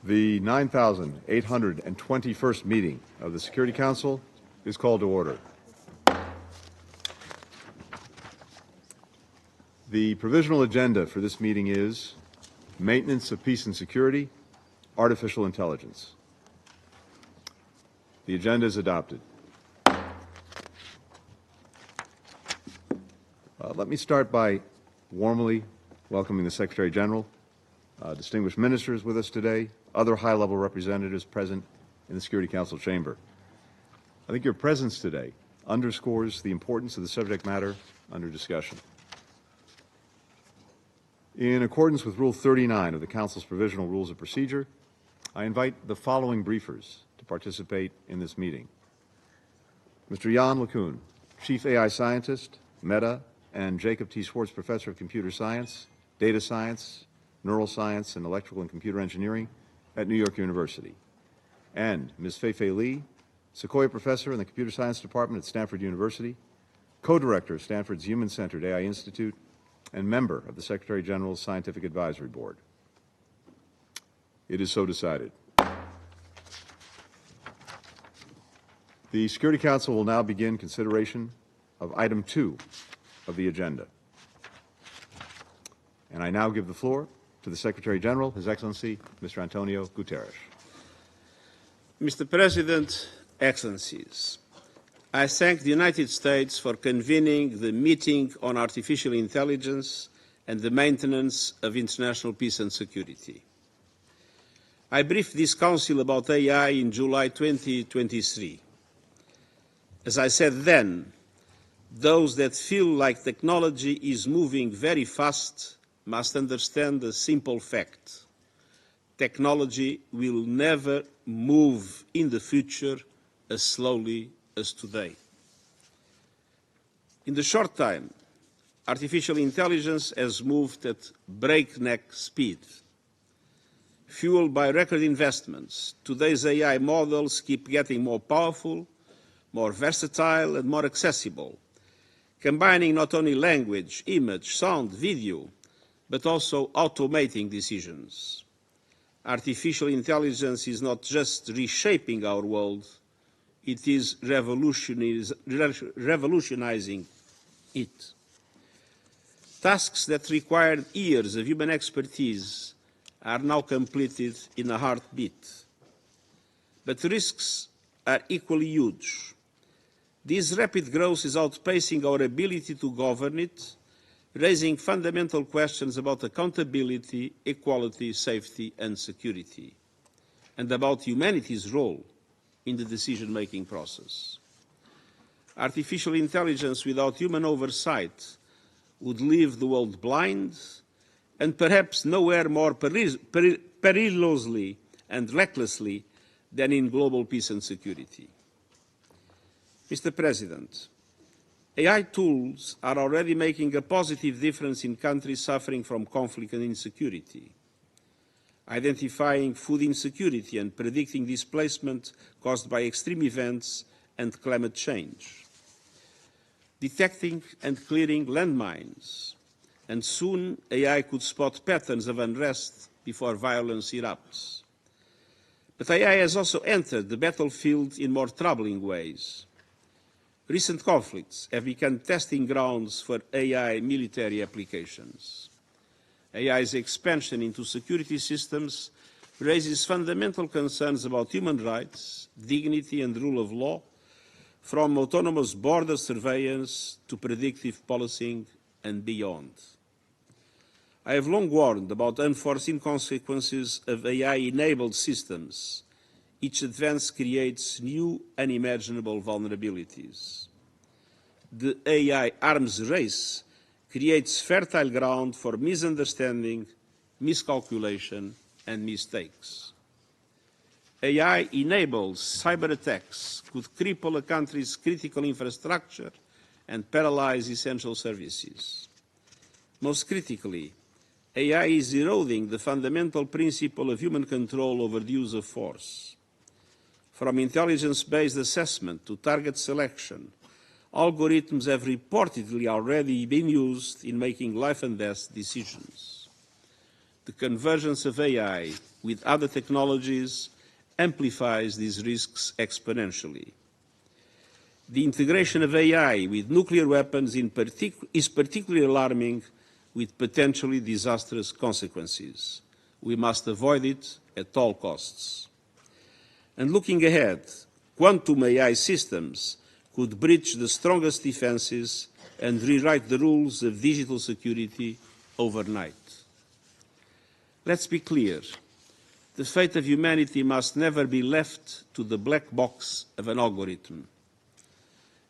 The 9,821st meeting of the Security Council is called to order. The provisional agenda for this meeting is maintenance of peace and security, artificial intelligence. The agenda is adopted. Let me start by warmly welcoming the Secretary General, distinguished ministers with us today, other high-level representatives present in the Security Council chamber. I think your presence today underscores the importance of the subject matter under discussion. In accordance with Rule 39 of the Council's Provisional Rules of Procedure, I invite the following briefers to participate in this meeting. Mr. Jan LeCun, Chief AI Scientist, Meta, and Jacob T. Schwartz Professor of Computer Science, Data Science, Neuroscience, and Electrical and Computer Engineering at New York University. And Ms. Fei-Fei Li, Sequoia Professor in the Computer Science Department at Stanford University, Co-Director of Stanford's Human-Centered AI Institute, and member of the Secretary General's Scientific Advisory Board. It is so decided. The Security Council will now begin consideration of Item 2 of the agenda. And I now give the floor to the Secretary General, His Excellency, Mr. Antonio Guterres. Mr. President, Excellencies, I thank the United States for convening the meeting on artificial intelligence and the maintenance of international peace and security. I briefed this Council about AI in July 2023. As I said then, those that feel like technology is moving very fast must understand the simple fact: technology will never move in the future as slowly as today. In the short time, artificial intelligence has moved at breakneck speed. Fueled by record investments, today's AI models keep getting more powerful, more versatile, and more accessible, combining not only language, image, sound, video, but also automating decisions. Artificial intelligence is not just reshaping our world, it is revolutionizing it. Tasks that required years of human expertise are now completed in a heartbeat. But the risks are equally huge. This rapid growth is outpacing our ability to govern it, raising fundamental questions about accountability, equality, safety, and security, and about humanity's role in the decision-making process. Artificial intelligence without human oversight would leave the world blind and perhaps nowhere more perilously and recklessly than in global peace and security. Mr. President, AI tools are already making a positive difference in countries suffering from conflict and insecurity, identifying food insecurity and predicting displacement caused by extreme events and climate change, detecting and clearing landmines, and soon AI could spot patterns of unrest before violence erupts. But AI has also entered the battlefield in more troubling ways. Recent conflicts have become testing grounds for AI military applications. AI's expansion into security systems raises fundamental concerns about human rights, dignity and rule of law, from autonomous border surveillance to predictive policing and beyond. I have long warned about unforeseen consequences of AI-enabled systems. Each advance creates new, unimaginable vulnerabilities. The AI arms race creates fertile ground for misunderstanding, miscalculation, and mistakes. AI enables cyber attacks could cripple a country's critical infrastructure and paralyze essential services. Most critically, AI is eroding the fundamental principle of human control over the use of force. From intelligence-based assessment to target selection, algorithms have reportedly already been used in making life and death decisions. The convergence of AI with other technologies amplifies these risks exponentially. The integration of AI with nuclear weapons is particularly alarming, with potentially disastrous consequences. We must avoid it at all costs. And looking ahead, quantum AI systems could breach the strongest defenses and rewrite the rules of digital security overnight. Let's be clear. The fate of humanity must never be left to the black box of an algorithm.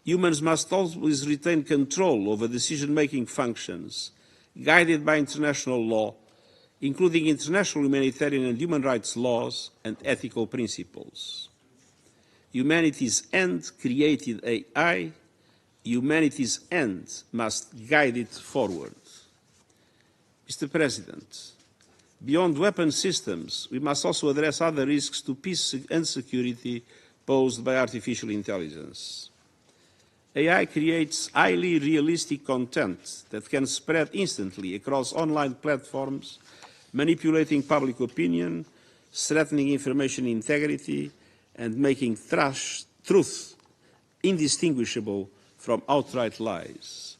Humans must always retain control over decision-making functions, guided by international law, including international humanitarian and human rights laws and ethical principles. Humanity's end created AI. Humanity's end must guide it forward. Mr. President, beyond weapon systems, we must also address other risks to peace and security posed by artificial intelligence. AI creates highly realistic content that can spread instantly across online platforms, manipulating public opinion, threatening information integrity, and making truth indistinguishable from outright lies.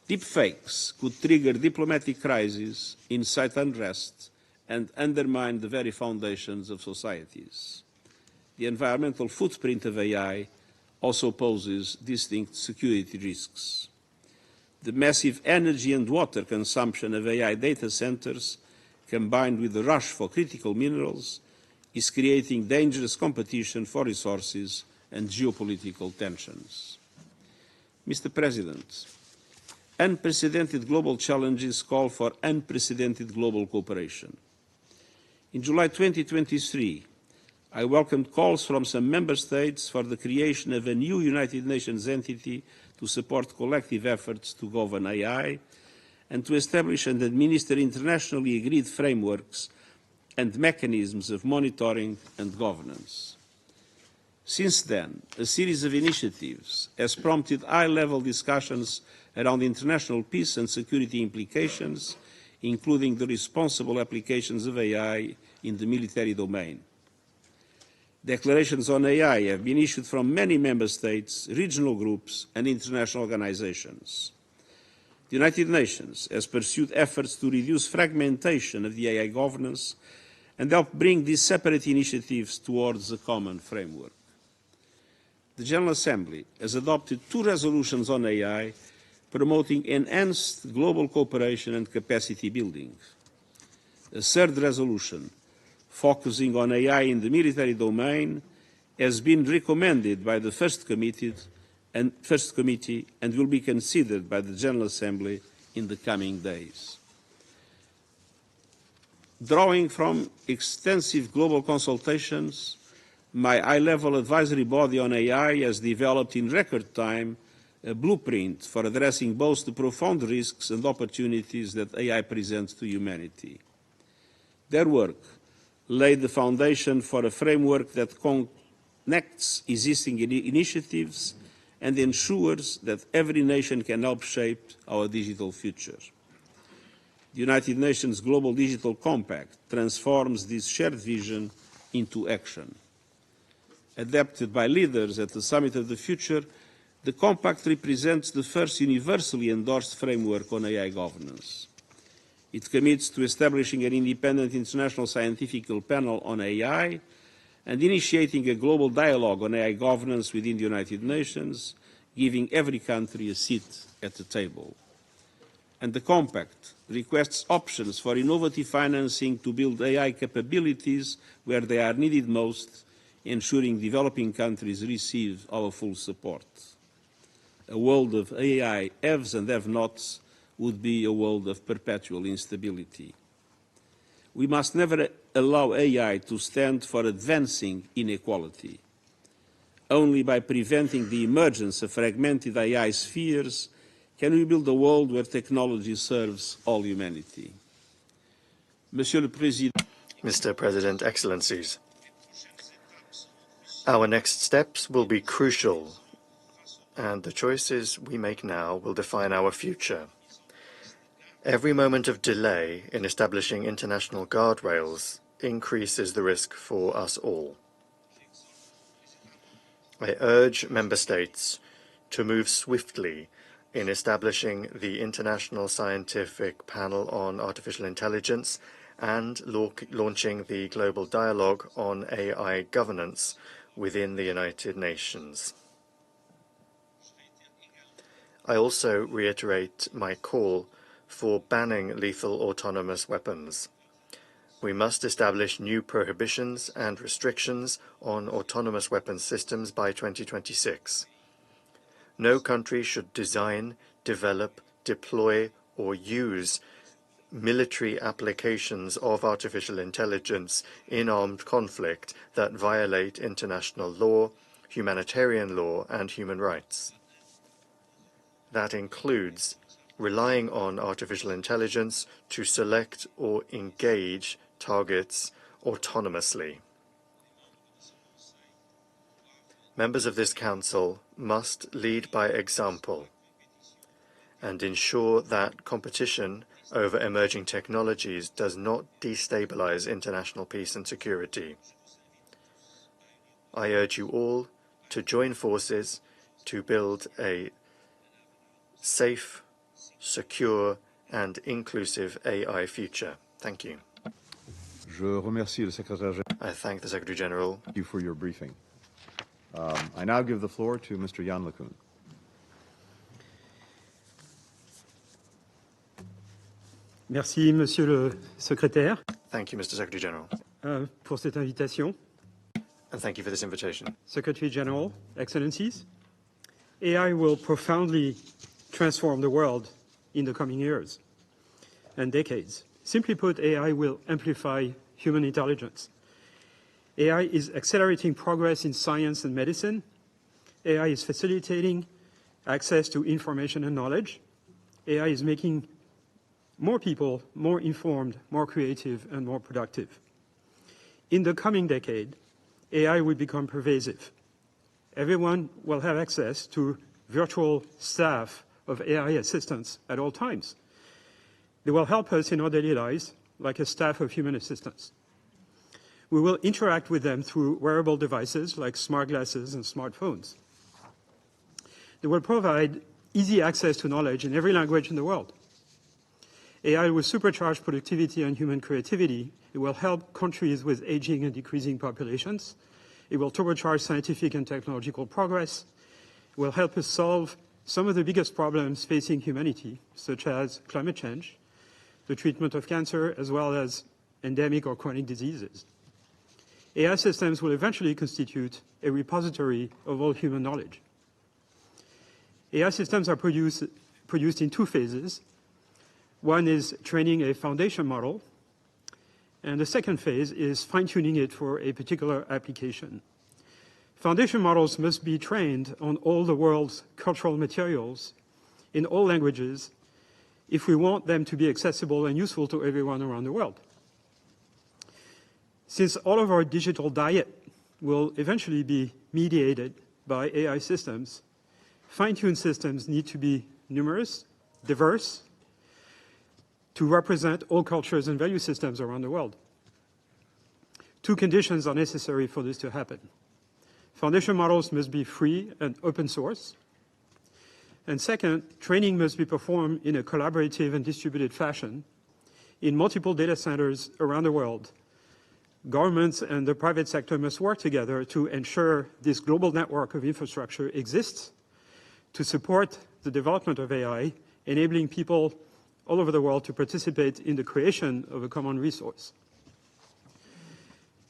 Deepfakes could trigger diplomatic crises, incite unrest, and undermine the very foundations of societies. The environmental footprint of AI also poses distinct security risks. The massive energy and water consumption of AI data centers, combined with the rush for critical minerals, is creating dangerous competition for resources and geopolitical tensions. Mr. President, unprecedented global challenges call for unprecedented global cooperation. In July 2023, I welcomed calls from some member states for the creation of a new United Nations entity to support collective efforts to govern AI and to establish and administer internationally agreed frameworks and mechanisms of monitoring and governance. Since then, a series of initiatives has prompted high-level discussions around international peace and security implications, including the responsible applications of AI in the military domain. Declarations on AI have been issued from many member states, regional groups, and international organizations. The United Nations has pursued efforts to reduce fragmentation of the AI governance and help bring these separate initiatives towards a common framework. The General Assembly has adopted 2 resolutions on AI, promoting enhanced global cooperation and capacity building. A 3rd resolution, focusing on AI in the military domain, has been recommended by the First Committee and will be considered by the General Assembly in the coming days. Drawing from extensive global consultations, my high-level advisory body on AI has developed in record time a blueprint for addressing both the profound risks and opportunities that AI presents to humanity. Their work laid the foundation for a framework that connects existing initiatives and ensures that every nation can help shape our digital future. The United Nations Global Digital Compact transforms this shared vision into action. Adopted by leaders at the Summit of the Future, the Compact represents the first universally endorsed framework on AI governance. It commits to establishing an independent international scientific panel on AI and initiating a global dialogue on AI governance within the United Nations, giving every country a seat at the table. And the Compact requests options for innovative financing to build AI capabilities where they are needed most, ensuring developing countries receive our full support. A world of AI haves and have-nots would be a world of perpetual instability. We must never allow AI to stand for advancing inequality. Only by preventing the emergence of fragmented AI spheres can we build a world where technology serves all humanity. Monsieur le Président, Mr. President, Excellencies, our next steps will be crucial, and the choices we make now will define our future. Every moment of delay in establishing international guardrails increases the risk for us all. I urge Member States to move swiftly in establishing the International Scientific Panel on Artificial Intelligence and launching the Global Dialogue on AI Governance within the United Nations. I also reiterate my call for banning lethal autonomous weapons. We must establish new prohibitions and restrictions on autonomous weapons systems by 2026. No country should design, develop, deploy, or use military applications of artificial intelligence in armed conflict that violate international law, humanitarian law, and human rights. That includes relying on artificial intelligence to select or engage targets autonomously. Members of this Council must lead by example and ensure that competition over emerging technologies does not destabilize international peace and security. I urge you all to join forces to build a safe, secure, and inclusive AI future. Thank you. Je remercie le secrétaire général. I thank the Secretary General. Thank you for your briefing. I now give the floor to Mr. Jan LeCun. Merci, Monsieur le Secrétaire, Thank you, Mr. Secretary General. pour cette invitation. And thank you for this invitation. Secretary General, Excellencies, AI will profoundly transform the world in the coming years and decades. Simply put, AI will amplify human intelligence. AI is accelerating progress in science and medicine. AI is facilitating access to information and knowledge. AI is making more people more informed, more creative, and more productive. In the coming decade, AI will become pervasive. Everyone will have access to virtual staff of AI assistants at all times. They will help us in our daily lives like a staff of human assistants. We will interact with them through wearable devices like smart glasses and smartphones. They will provide easy access to knowledge in every language in the world. AI will supercharge productivity and human creativity. It will help countries with aging and decreasing populations. It will turbocharge scientific and technological progress. It will help us solve some of the biggest problems facing humanity, such as climate change, the treatment of cancer, as well as endemic or chronic diseases. AI systems will eventually constitute a repository of all human knowledge. AI systems are produced in two phases. One is training a foundation model, and the second phase is fine-tuning it for a particular application. Foundation models must be trained on all the world's cultural materials in all languages if we want them to be accessible and useful to everyone around the world. Since all of our digital diet will eventually be mediated by AI systems, fine-tuned systems need to be numerous, diverse, to represent all cultures and value systems around the world. Two conditions are necessary for this to happen. Foundation models must be free and open source. And second, training must be performed in a collaborative and distributed fashion in multiple data centers around the world. Governments and the private sector must work together to ensure this global network of infrastructure exists to support the development of AI, enabling people all over the world to participate in the creation of a common resource.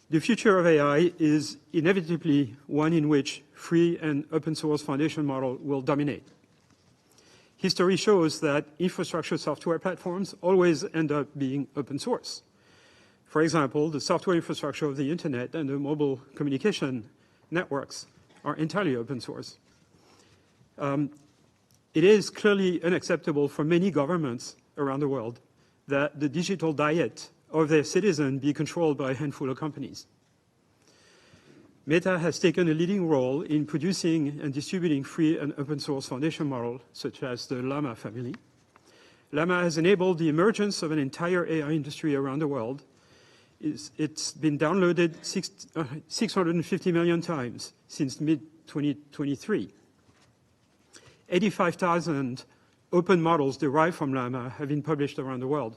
The future of AI is inevitably one in which free and open source foundation model will dominate. History shows that infrastructure software platforms always end up being open source. For example, the software infrastructure of the internet and the mobile communication networks are entirely open source. It is clearly unacceptable for many governments around the world that the digital diet of their citizens be controlled by a handful of companies. Meta has taken a leading role in producing and distributing free and open source foundation models, such as the Llama family. Llama has enabled the emergence of an entire AI industry around the world. It's been downloaded 650 million times since mid-2023. 85,000 open models derived from Llama have been published around the world,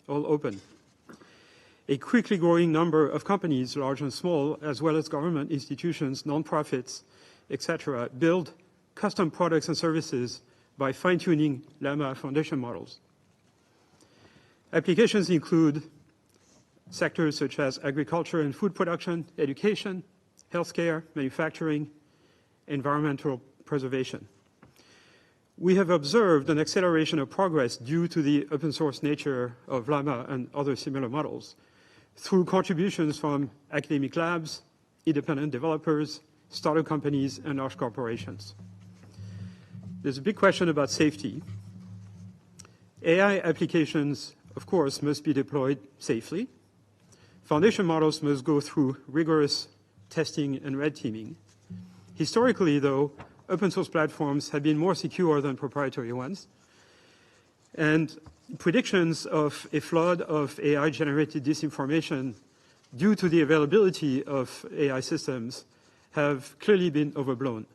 all open. A quickly growing number of companies, large and small, as well as government institutions, nonprofits, etc., build custom products and services by fine-tuning Llama foundation models. Applications include sectors such as agriculture and food production, education, healthcare, manufacturing, environmental preservation. We have observed an acceleration of progress due to the open source nature of Llama and other similar models through contributions from academic labs, independent developers, startup companies, and large corporations. There's a big question about safety. AI applications, of course, must be deployed safely. Foundation models must go through rigorous testing and red teaming. Historically, though, open source platforms have been more secure than proprietary ones. And predictions of a flood of AI-generated disinformation due to the availability of AI systems have clearly been overblown.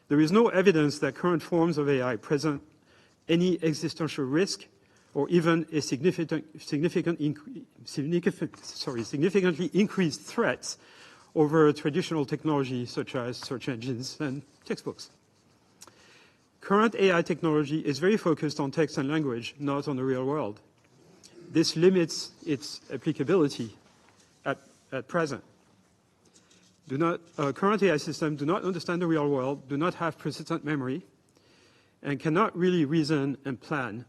There is no evidence that current forms of AI present any existential risk or even a significantly increased threats over traditional technology such as search engines and textbooks. Current AI technology is very focused on text and language, not on the real world. This limits its applicability at present. Current AI systems do not understand the real world, do not have persistent memory, and cannot really reason and plan.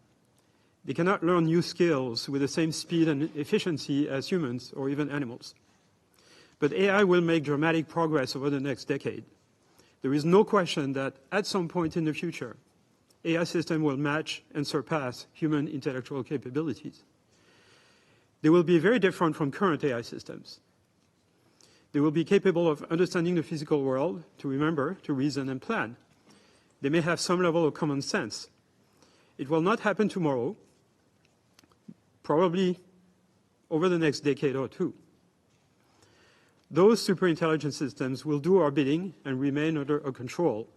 They cannot learn new skills with the same speed and efficiency as humans or even animals. But AI will make dramatic progress over the next decade. There is no question that at some point in the future, AI systems will match and surpass human intellectual capabilities. They will be very different from current AI systems. They will be capable of understanding the physical world, to remember, to reason and plan. They may have some level of common sense. It will not happen tomorrow, probably over the next decade or two. Those superintelligent systems will do our bidding and remain under our control.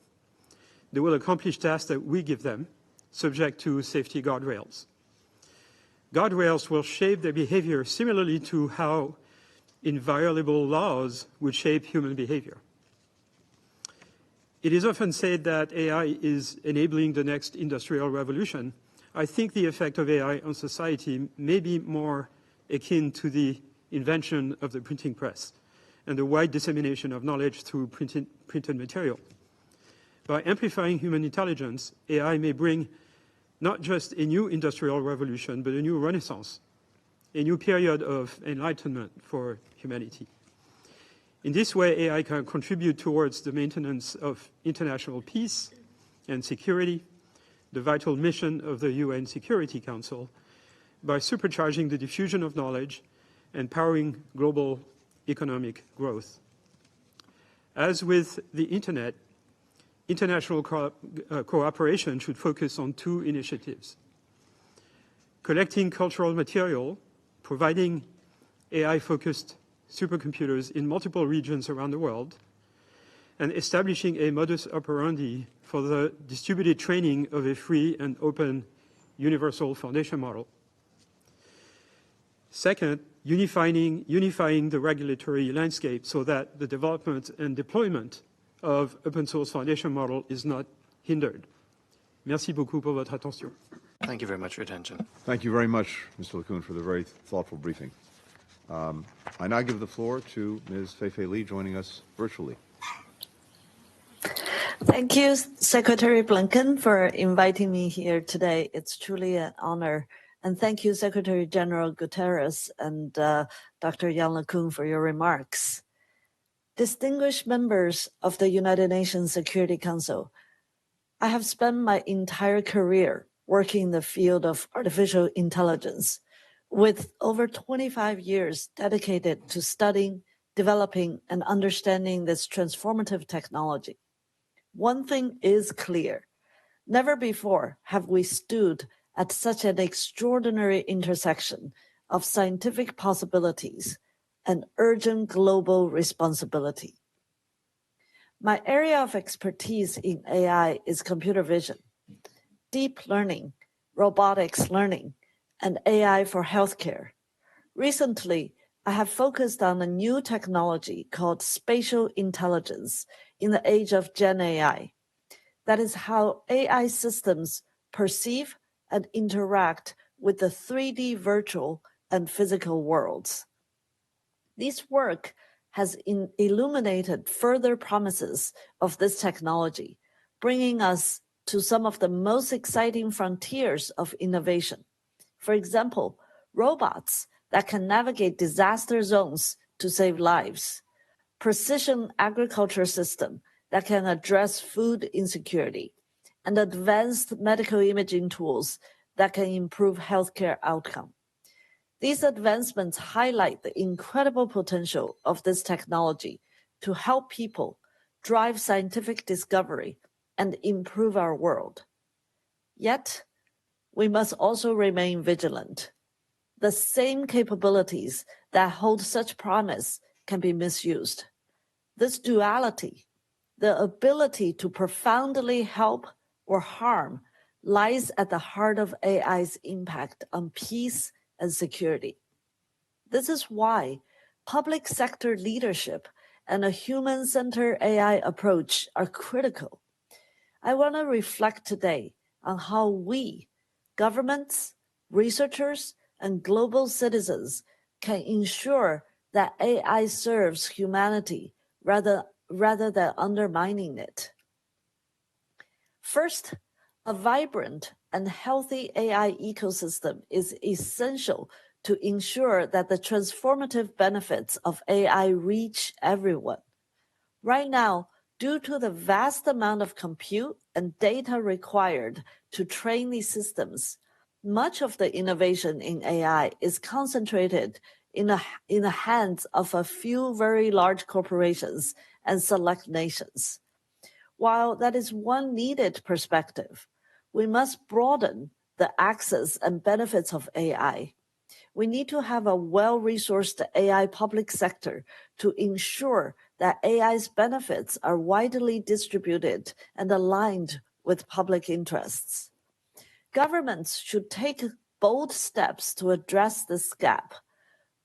They will accomplish tasks that we give them, subject to safety guardrails. Guardrails will shape their behavior similarly to how inviolable laws would shape human behavior. It is often said that AI is enabling the next industrial revolution. I think the effect of AI on society may be more akin to the invention of the printing press and the wide dissemination of knowledge through printed material. By amplifying human intelligence, AI may bring not just a new industrial revolution, but a new renaissance, a new period of enlightenment for humanity. In this way, AI can contribute towards the maintenance of international peace and security, the vital mission of the UN Security Council, by supercharging the diffusion of knowledge and powering global economic growth. As with the Internet, international cooperation should focus on two initiatives: collecting cultural material, providing AI-focused supercomputers in multiple regions around the world, and establishing a modus operandi for the distributed training of a free and open universal foundation model. Second, unifying the regulatory landscape so that the development and deployment of open source foundation model is not hindered. Merci beaucoup pour votre attention. Thank you very much for your attention. Thank you very much, Mr. LeCun, for the very thoughtful briefing. I now give the floor to Ms. Feifei Li, joining us virtually. Thank you, Secretary Blinken, for inviting me here today. It's truly an honor. And thank you, Secretary General Guterres and Dr. Jan LeCun, for your remarks. Distinguished members of the United Nations Security Council, I have spent my entire career working in the field of artificial intelligence, with over 25 years dedicated to studying, developing, and understanding this transformative technology. One thing is clear: never before have we stood at such an extraordinary intersection of scientific possibilities and urgent global responsibility. My area of expertise in AI is computer vision, deep learning, robotics learning, and AI for healthcare. Recently, I have focused on a new technology called spatial intelligence in the age of Gen AI. That is how AI systems perceive and interact with the 3D virtual and physical worlds. This work has illuminated further promises of this technology, bringing us to some of the most exciting frontiers of innovation. For example, robots that can navigate disaster zones to save lives, precision agriculture system that can address food insecurity, and advanced medical imaging tools that can improve healthcare outcome. These advancements highlight the incredible potential of this technology to help people drive scientific discovery and improve our world. Yet, we must also remain vigilant. The same capabilities that hold such promise can be misused. This duality, the ability to profoundly help or harm, lies at the heart of AI's impact on peace and security. This is why public sector leadership and a human-centered AI approach are critical. I want to reflect today on how we, governments, researchers, and global citizens can ensure that AI serves humanity rather than undermining it. First, a vibrant and healthy AI ecosystem is essential to ensure that the transformative benefits of AI reach everyone. Right now, due to the vast amount of compute and data required to train these systems, much of the innovation in AI is concentrated in the hands of a few very large corporations and select nations. While that is one needed perspective, we must broaden the access and benefits of AI. We need to have a well-resourced AI public sector to ensure that AI's benefits are widely distributed and aligned with public interests. Governments should take bold steps to address this gap.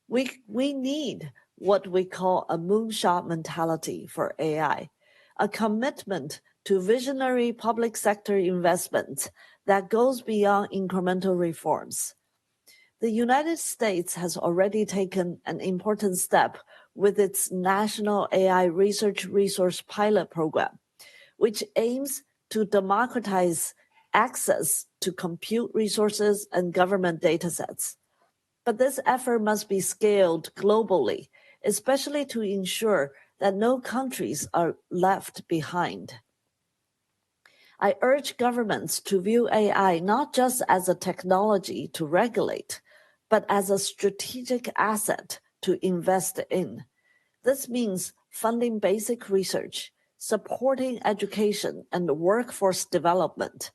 We need what we call a moonshot mentality for AI, a commitment to visionary public sector investment that goes beyond incremental reforms. The United States has already taken an important step with its National AI Research Resource Pilot Program, which aims to democratize access to compute resources and government datasets. But this effort must be scaled globally, especially to ensure that no countries are left behind. I urge governments to view AI not just as a technology to regulate, but as a strategic asset to invest in. This means funding basic research, supporting education and workforce development,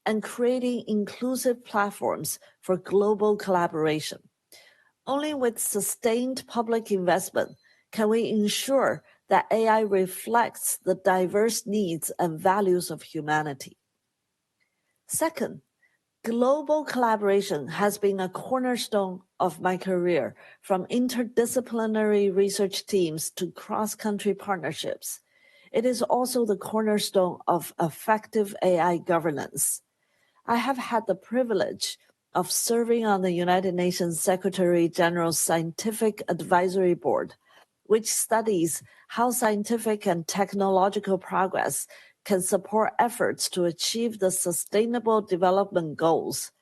and creating inclusive platforms for global collaboration. Only with sustained public investment can we ensure that AI reflects the diverse needs and values of humanity. Second, global collaboration has been a cornerstone of my career, from interdisciplinary research teams to cross-country partnerships. It is also the cornerstone of effective AI governance. I have had the privilege of serving on the United Nations Secretary General's Scientific Advisory Board, which studies how scientific and technological progress can support efforts to achieve the Sustainable Development Goals.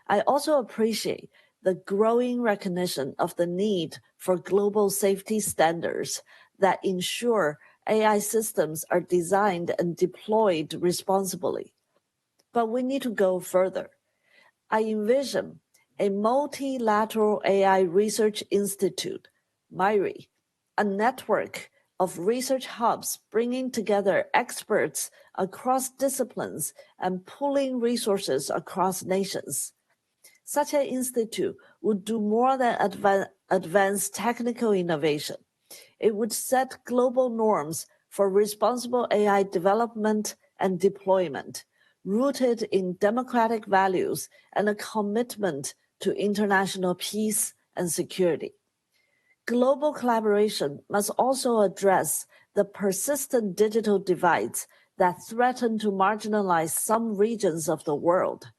I also appreciate the growing recognition of the need for global safety standards that ensure AI systems are designed and deployed responsibly. But we need to go further. I envision a multilateral AI research institute, MIRI, a network of research hubs bringing together experts across disciplines and pooling resources across nations. Such an institute would do more than advance technical innovation. It would set global norms for responsible AI development and deployment, rooted in democratic values and a commitment to international peace and security. Global collaboration must also address the persistent digital divides that threaten to marginalize some regions of the world.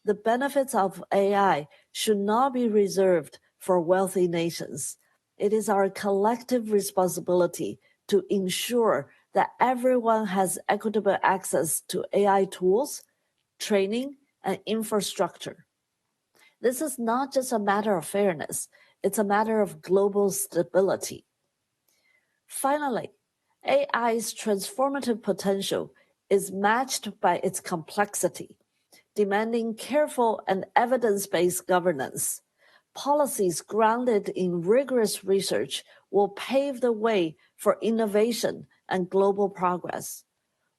The benefits of AI should not be reserved for wealthy nations. It is our collective responsibility to ensure that everyone has equitable access to AI tools, training, and infrastructure. This is not just a matter of fairness, it's a matter of global stability. Finally, AI's transformative potential is matched by its complexity, demanding careful and evidence-based governance. Policies grounded in rigorous research will pave the way for innovation and global progress.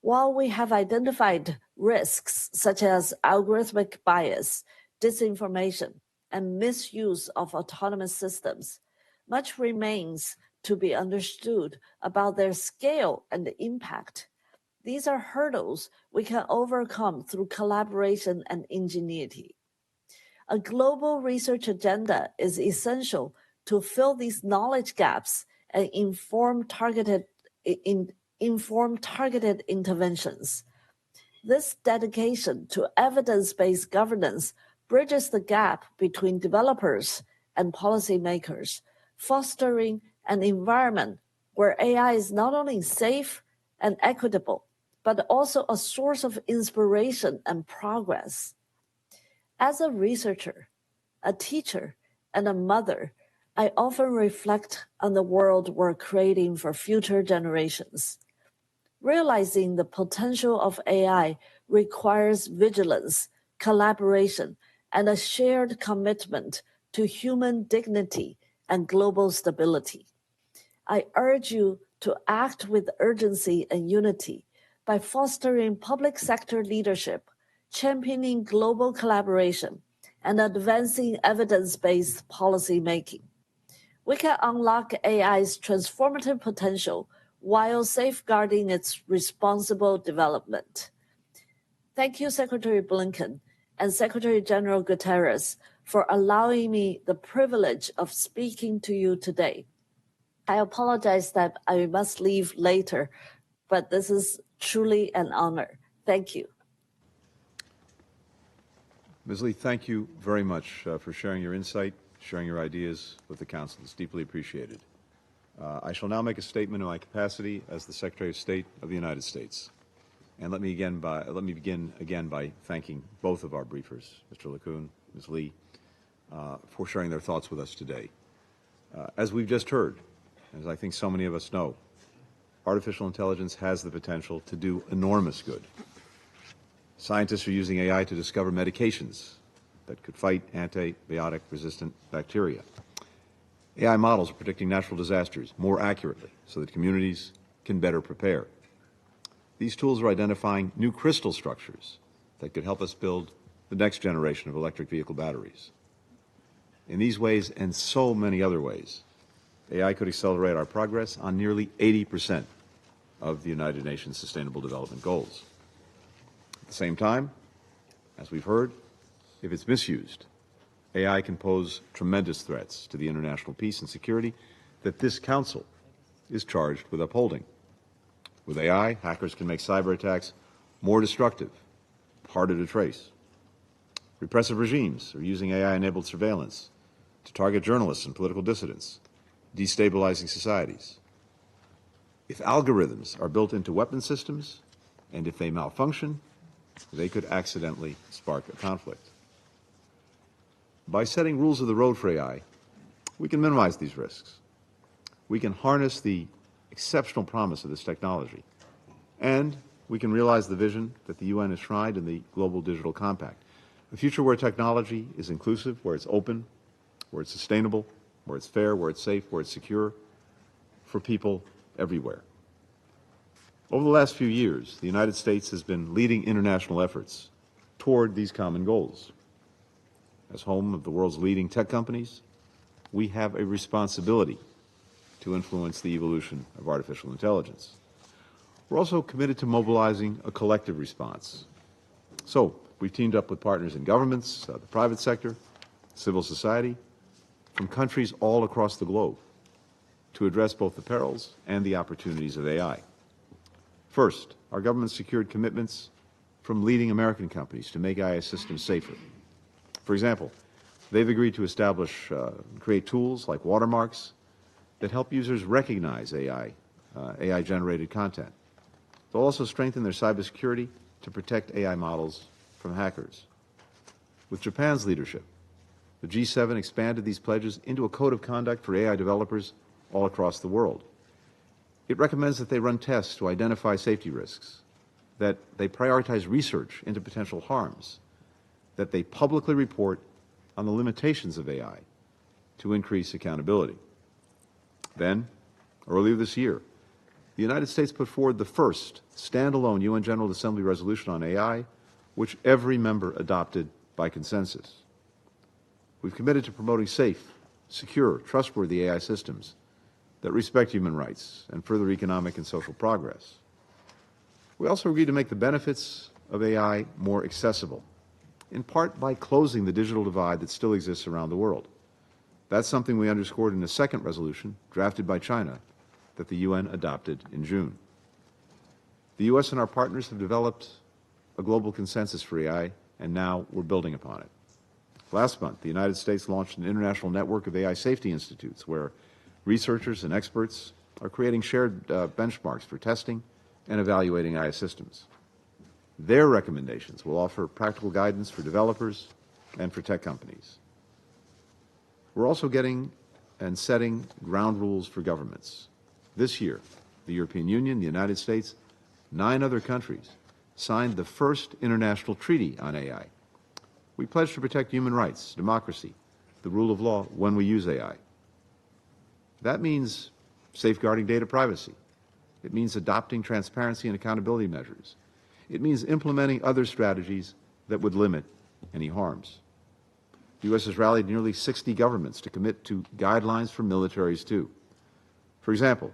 While we have identified risks such as algorithmic bias, disinformation, and misuse of autonomous systems, much remains to be understood about their scale and impact. These are hurdles we can overcome through collaboration and ingenuity. A global research agenda is essential to fill these knowledge gaps and inform targeted interventions. This dedication to evidence-based governance bridges the gap between developers and policymakers, fostering an environment where AI is not only safe and equitable, but also a source of inspiration and progress. As a researcher, a teacher, and a mother, I often reflect on the world we're creating for future generations. Realizing the potential of AI requires vigilance, collaboration, and a shared commitment to human dignity and global stability. I urge you to act with urgency and unity by fostering public sector leadership, championing global collaboration, and advancing evidence-based policy making. We can unlock AI's transformative potential while safeguarding its responsible development. Thank you, Secretary Blinken and Secretary General Guterres, for allowing me the privilege of speaking to you today. I apologize that I must leave later, but this is truly an honor. Thank you. Ms. Lee, thank you very much for sharing your insight, sharing your ideas with the Council. It's deeply appreciated. I shall now make a statement in my capacity as the Secretary of State of the United States. And let me begin again by thanking both of our briefers, Mr. LeCun, Ms. Lee, for sharing their thoughts with us today. As we've just heard, as I think so many of us know, artificial intelligence has the potential to do enormous good. Scientists are using AI to discover medications that could fight antibiotic-resistant bacteria. AI models are predicting natural disasters more accurately so that communities can better prepare. These tools are identifying new crystal structures that could help us build the next generation of electric vehicle batteries. In these ways and so many other ways, AI could accelerate our progress on nearly 80% of the United Nations Sustainable Development Goals. At the same time, as we've heard, if it's misused, AI can pose tremendous threats to the international peace and security that this Council is charged with upholding. With AI, hackers can make cyber attacks more destructive, harder to trace. Repressive regimes are using AI-enabled surveillance to target journalists and political dissidents, destabilizing societies. If algorithms are built into weapon systems, and if they malfunction, they could accidentally spark a conflict. By setting rules of the road for AI, we can minimize these risks. We can harness the exceptional promise of this technology, and we can realize the vision that the UN enshrined in the Global Digital Compact, a future where technology is inclusive, where it's open, where it's sustainable, where it's fair, where it's safe, where it's secure, for people everywhere. Over the last few years, the United States has been leading international efforts toward these common goals. As home of the world's leading tech companies, we have a responsibility to influence the evolution of artificial intelligence. We're also committed to mobilizing a collective response. So, we've teamed up with partners in governments, the private sector, civil society, from countries all across the globe to address both the perils and the opportunities of AI. First, our government secured commitments from leading American companies to make AI systems safer. For example, they've agreed to establish and create tools like watermarks that help users recognize AI-generated content. They'll also strengthen their cybersecurity to protect AI models from hackers. With Japan's leadership, the G7 expanded these pledges into a code of conduct for AI developers all across the world. It recommends that they run tests to identify safety risks, that they prioritize research into potential harms, that they publicly report on the limitations of AI to increase accountability. Then, earlier this year, the United States put forward the first standalone UN General Assembly resolution on AI, which every member adopted by consensus. We've committed to promoting safe, secure, trustworthy AI systems that respect human rights and further economic and social progress. We also agreed to make the benefits of AI more accessible, in part by closing the digital divide that still exists around the world. That's something we underscored in a second resolution drafted by China that the UN adopted in June. The U.S. and our partners have developed a global consensus for AI, and now we're building upon it. Last month, the United States launched an international network of AI safety institutes where researchers and experts are creating shared benchmarks for testing and evaluating AI systems. Their recommendations will offer practical guidance for developers and for tech companies. We're also getting and setting ground rules for governments. This year, the European Union, the United States, 9 other countries signed the first international treaty on AI. We pledge to protect human rights, democracy, the rule of law when we use AI. That means safeguarding data privacy. It means adopting transparency and accountability measures. It means implementing other strategies that would limit any harms. The U.S. has rallied nearly 60 governments to commit to guidelines for militaries too. For example,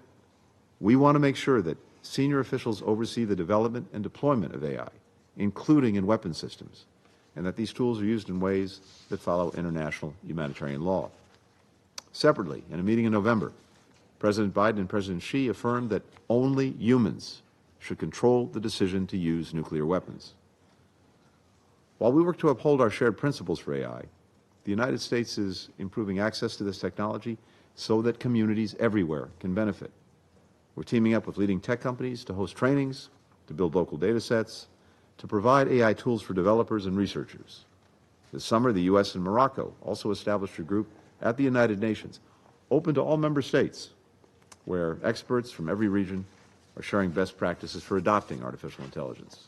we want to make sure that senior officials oversee the development and deployment of AI, including in weapon systems, and that these tools are used in ways that follow international humanitarian law. Separately, in a meeting in November, President Biden and President Xi affirmed that only humans should control the decision to use nuclear weapons. While we work to uphold our shared principles for AI, the United States is improving access to this technology so that communities everywhere can benefit. We're teaming up with leading tech companies to host trainings, to build local data sets, to provide AI tools for developers and researchers. This summer, the U.S. and Morocco also established a group at the United Nations, open to all member states, where experts from every region are sharing best practices for adopting artificial intelligence.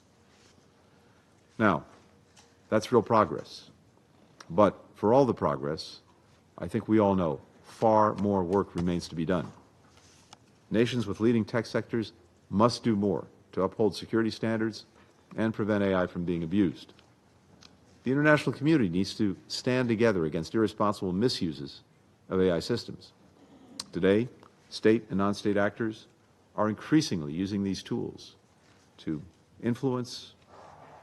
Now, that's real progress. But for all the progress, I think we all know far more work remains to be done. Nations with leading tech sectors must do more to uphold security standards and prevent AI from being abused. The international community needs to stand together against irresponsible misuses of AI systems. Today, state and non-state actors are increasingly using these tools to influence,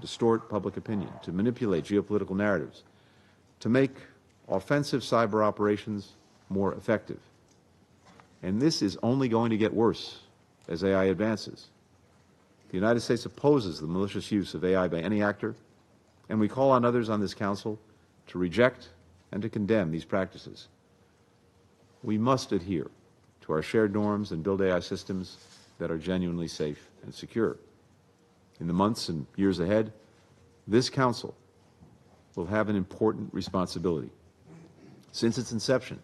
distort public opinion, to manipulate geopolitical narratives, to make offensive cyber operations more effective. And this is only going to get worse as AI advances. The United States opposes the malicious use of AI by any actor, and we call on others on this Council to reject and to condemn these practices. We must adhere to our shared norms and build AI systems that are genuinely safe and secure. In the months and years ahead, this Council will have an important responsibility. Since its inception,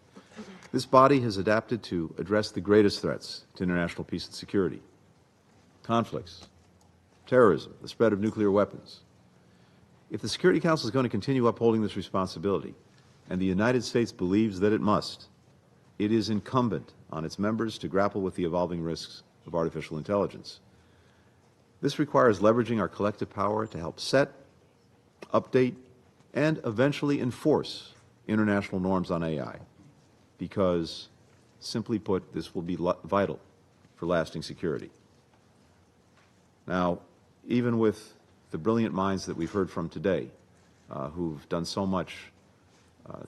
this body has adapted to address the greatest threats to international peace and security: conflicts, terrorism, the spread of nuclear weapons. If the Security Council is going to continue upholding this responsibility, and the United States believes that it must, it is incumbent on its members to grapple with the evolving risks of artificial intelligence. This requires leveraging our collective power to help set, update, and eventually enforce international norms on AI, because, simply put, this will be vital for lasting security. Now, even with the brilliant minds that we've heard from today, who've done so much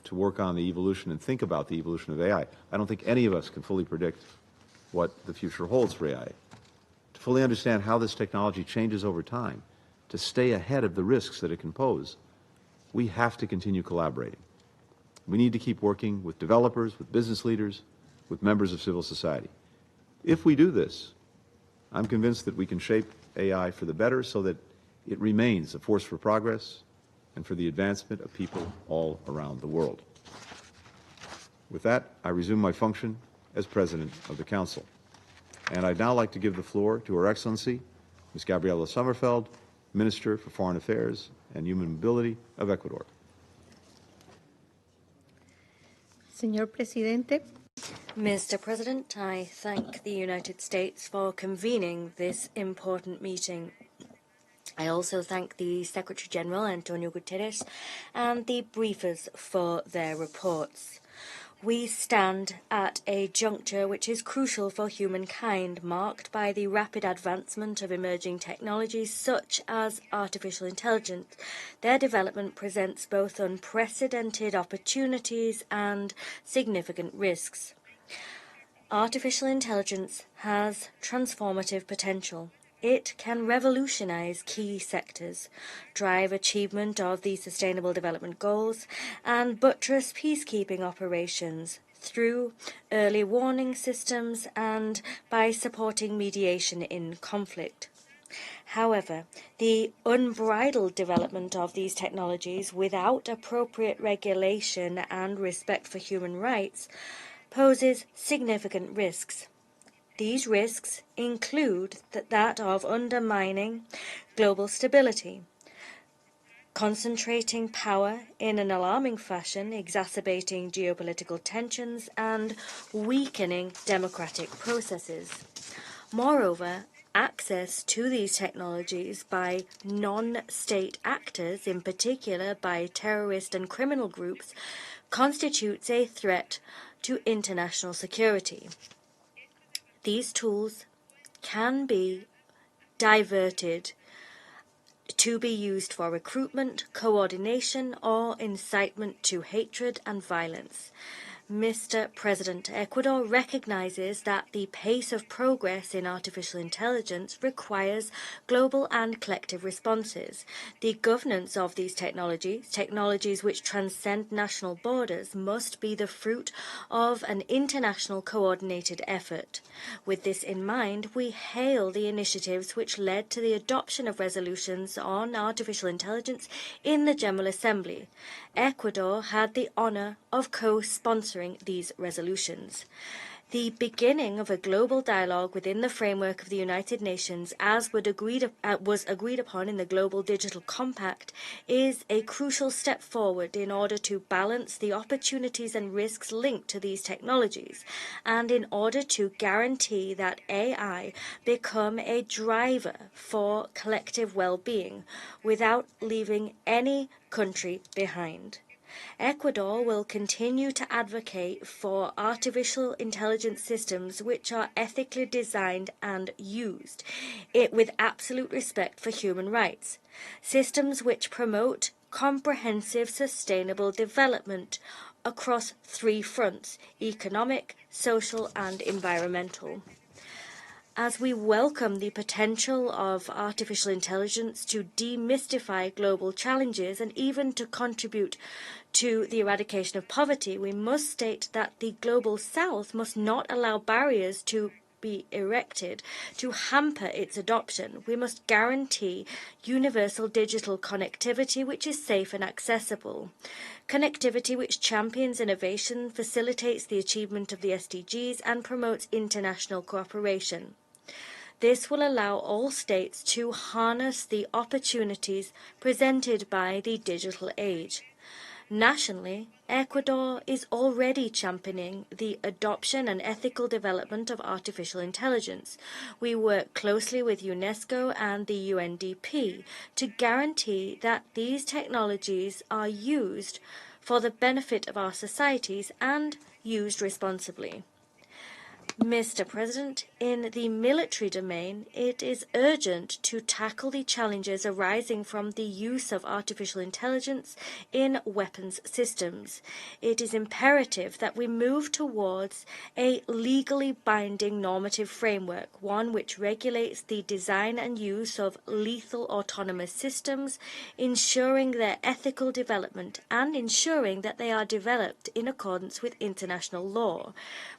to work on the evolution and think about the evolution of AI, I don't think any of us can fully predict what the future holds for AI. To fully understand how this technology changes over time, to stay ahead of the risks that it can pose, we have to continue collaborating. We need to keep working with developers, with business leaders, with members of civil society. If we do this, I'm convinced that we can shape AI for the better so that it remains a force for progress and for the advancement of people all around the world. With that, I resume my function as President of the Council. And I'd now like to give the floor to Her Excellency, Ms. Gabriela Sommerfeld, Minister for Foreign Affairs and Human Mobility of Ecuador. Señor Presidente, Mr. President, I thank the United States for convening this important meeting. I also thank the Secretary General, Antonio Guterres, and the briefers for their reports. We stand at a juncture which is crucial for humankind, marked by the rapid advancement of emerging technologies such as artificial intelligence. Their development presents both unprecedented opportunities and significant risks. Artificial intelligence has transformative potential. It can revolutionize key sectors, drive achievement of the Sustainable Development Goals, and buttress peacekeeping operations through early warning systems and by supporting mediation in conflict. However, the unbridled development of these technologies without appropriate regulation and respect for human rights poses significant risks. These risks include that of undermining global stability, concentrating power in an alarming fashion, exacerbating geopolitical tensions, and weakening democratic processes. Moreover, access to these technologies by non-state actors, in particular by terrorist and criminal groups, constitutes a threat to international security. These tools can be diverted to be used for recruitment, coordination, or incitement to hatred and violence. Mr. President, Ecuador recognizes that the pace of progress in artificial intelligence requires global and collective responses. The governance of these technologies which transcend national borders, must be the fruit of an international coordinated effort. With this in mind, we hail the initiatives which led to the adoption of resolutions on artificial intelligence in the General Assembly. Ecuador had the honor of co-sponsoring these resolutions. The beginning of a global dialogue within the framework of the United Nations, as was agreed upon in the Global Digital Compact, is a crucial step forward in order to balance the opportunities and risks linked to these technologies, and in order to guarantee that AI become a driver for collective well-being without leaving any country behind. Ecuador will continue to advocate for artificial intelligence systems which are ethically designed and used, with absolute respect for human rights, systems which promote comprehensive sustainable development across three fronts: economic, social, and environmental. As we welcome the potential of artificial intelligence to demystify global challenges and even to contribute to the eradication of poverty, we must state that the Global South must not allow barriers to be erected to hamper its adoption. We must guarantee universal digital connectivity which is safe and accessible. Connectivity which champions innovation, facilitates the achievement of the SDGs, and promotes international cooperation. This will allow all states to harness the opportunities presented by the digital age. Nationally, Ecuador is already championing the adoption and ethical development of artificial intelligence. We work closely with UNESCO and the UNDP to guarantee that these technologies are used for the benefit of our societies and used responsibly. Mr. President, in the military domain, it is urgent to tackle the challenges arising from the use of artificial intelligence in weapons systems. It is imperative that we move towards a legally binding normative framework, one which regulates the design and use of lethal autonomous systems, ensuring their ethical development and ensuring that they are developed in accordance with international law.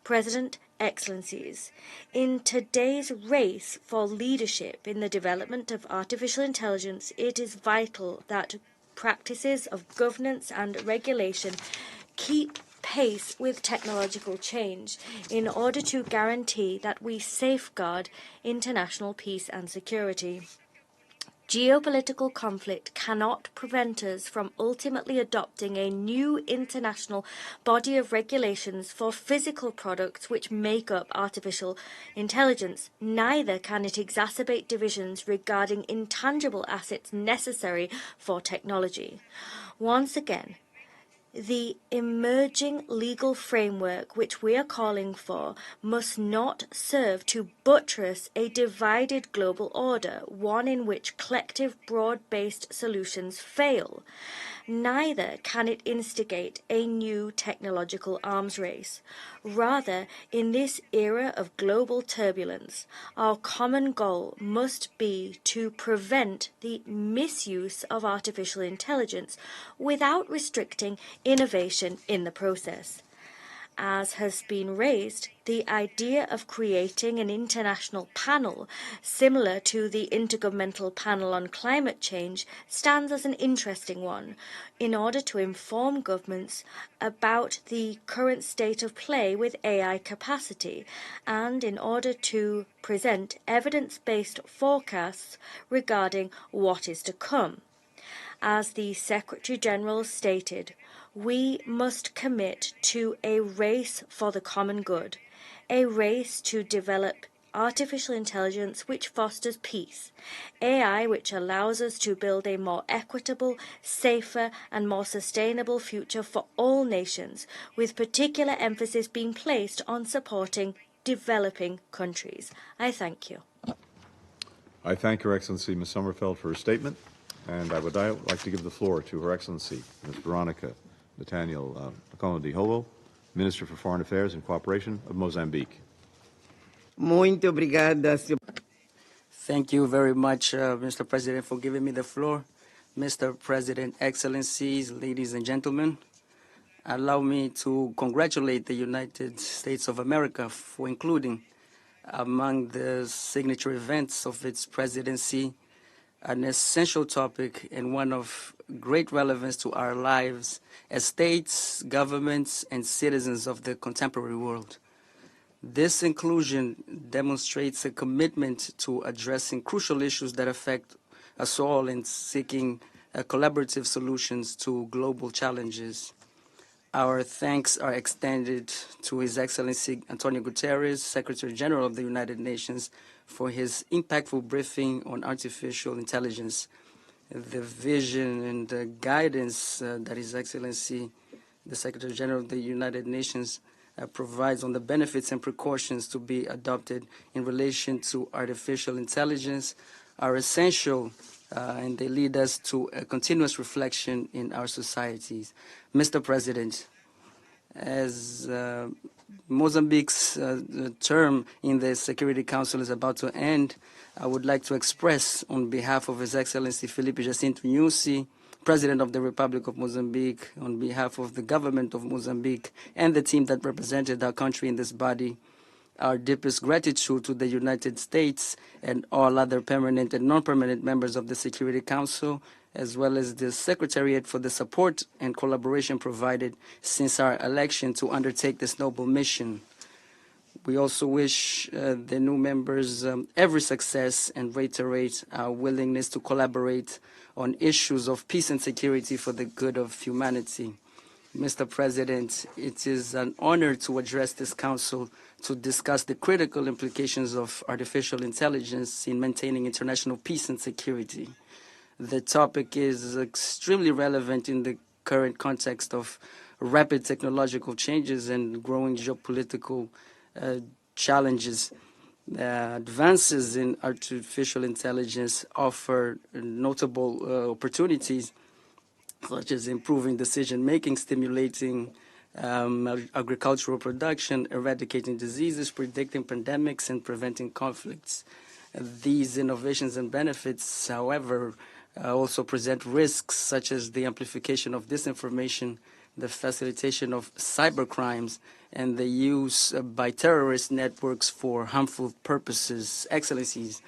President, Excellencies, in today's race for leadership in the development of artificial intelligence, it is vital that practices of governance and regulation keep pace with technological change in order to guarantee that we safeguard international peace and security. Geopolitical conflict cannot prevent us from ultimately adopting a new international body of regulations for physical products which make up artificial intelligence. Neither can it exacerbate divisions regarding intangible assets necessary for technology. Once again, the emerging legal framework which we are calling for must not serve to buttress a divided global order, one in which collective broad-based solutions fail. Neither can it instigate a new technological arms race. Rather, in this era of global turbulence, our common goal must be to prevent the misuse of artificial intelligence without restricting innovation in the process. As has been raised, the idea of creating an international panel similar to the Intergovernmental Panel on Climate Change stands as an interesting one in order to inform governments about the current state of play with AI capacity and in order to present evidence-based forecasts regarding what is to come. As the Secretary-General stated, we must commit to a race for the common good, a race to develop artificial intelligence which fosters peace, AI which allows us to build a more equitable, safer and more sustainable future for all nations, with particular emphasis being placed on supporting developing countries. I thank you. I thank Her Excellency Ms. Sommerfeld for her statement, and I would like to give the floor to Her Excellency Ms. Veronica Nathaniel Acono-Dihovo, Minister for Foreign Affairs and Cooperation of Mozambique. Muito obrigada, senhor. Thank you very much, Mr. President, for giving me the floor. Mr. President, Excellencies, ladies and gentlemen, allow me to congratulate the United States of America for including among the signature events of its presidency an essential topic and one of great relevance to our lives as states, governments, and citizens of the contemporary world. This inclusion demonstrates a commitment to addressing crucial issues that affect us all and seeking collaborative solutions to global challenges. Our thanks are extended to His Excellency Antonio Guterres, Secretary General of the United Nations, for his impactful briefing on artificial intelligence. The vision and the guidance that His Excellency, the Secretary General of the United Nations, provides on the benefits and precautions to be adopted in relation to artificial intelligence are essential and they lead us to a continuous reflection in our societies. Mr. President, as Mozambique's term in the Security Council is about to end, I would like to express on behalf of His Excellency Felipe Jacinto Nyusi, President of the Republic of Mozambique, on behalf of the government of Mozambique and the team that represented our country in this body, our deepest gratitude to the United States and all other permanent and non-permanent members of the Security Council, as well as the Secretariat for the support and collaboration provided since our election to undertake this noble mission. We also wish the new members every success and reiterate our willingness to collaborate on issues of peace and security for the good of humanity. Mr. President, it is an honor to address this Council to discuss the critical implications of artificial intelligence in maintaining international peace and security. The topic is extremely relevant in the current context of rapid technological changes and growing geopolitical challenges. Advances in artificial intelligence offer notable opportunities, such as improving decision-making, stimulating agricultural production, eradicating diseases, predicting pandemics, and preventing conflicts. These innovations and benefits, however, also present risks such as the amplification of disinformation, the facilitation of cybercrimes, and the use by terrorist networks for harmful purposes. Excellencies,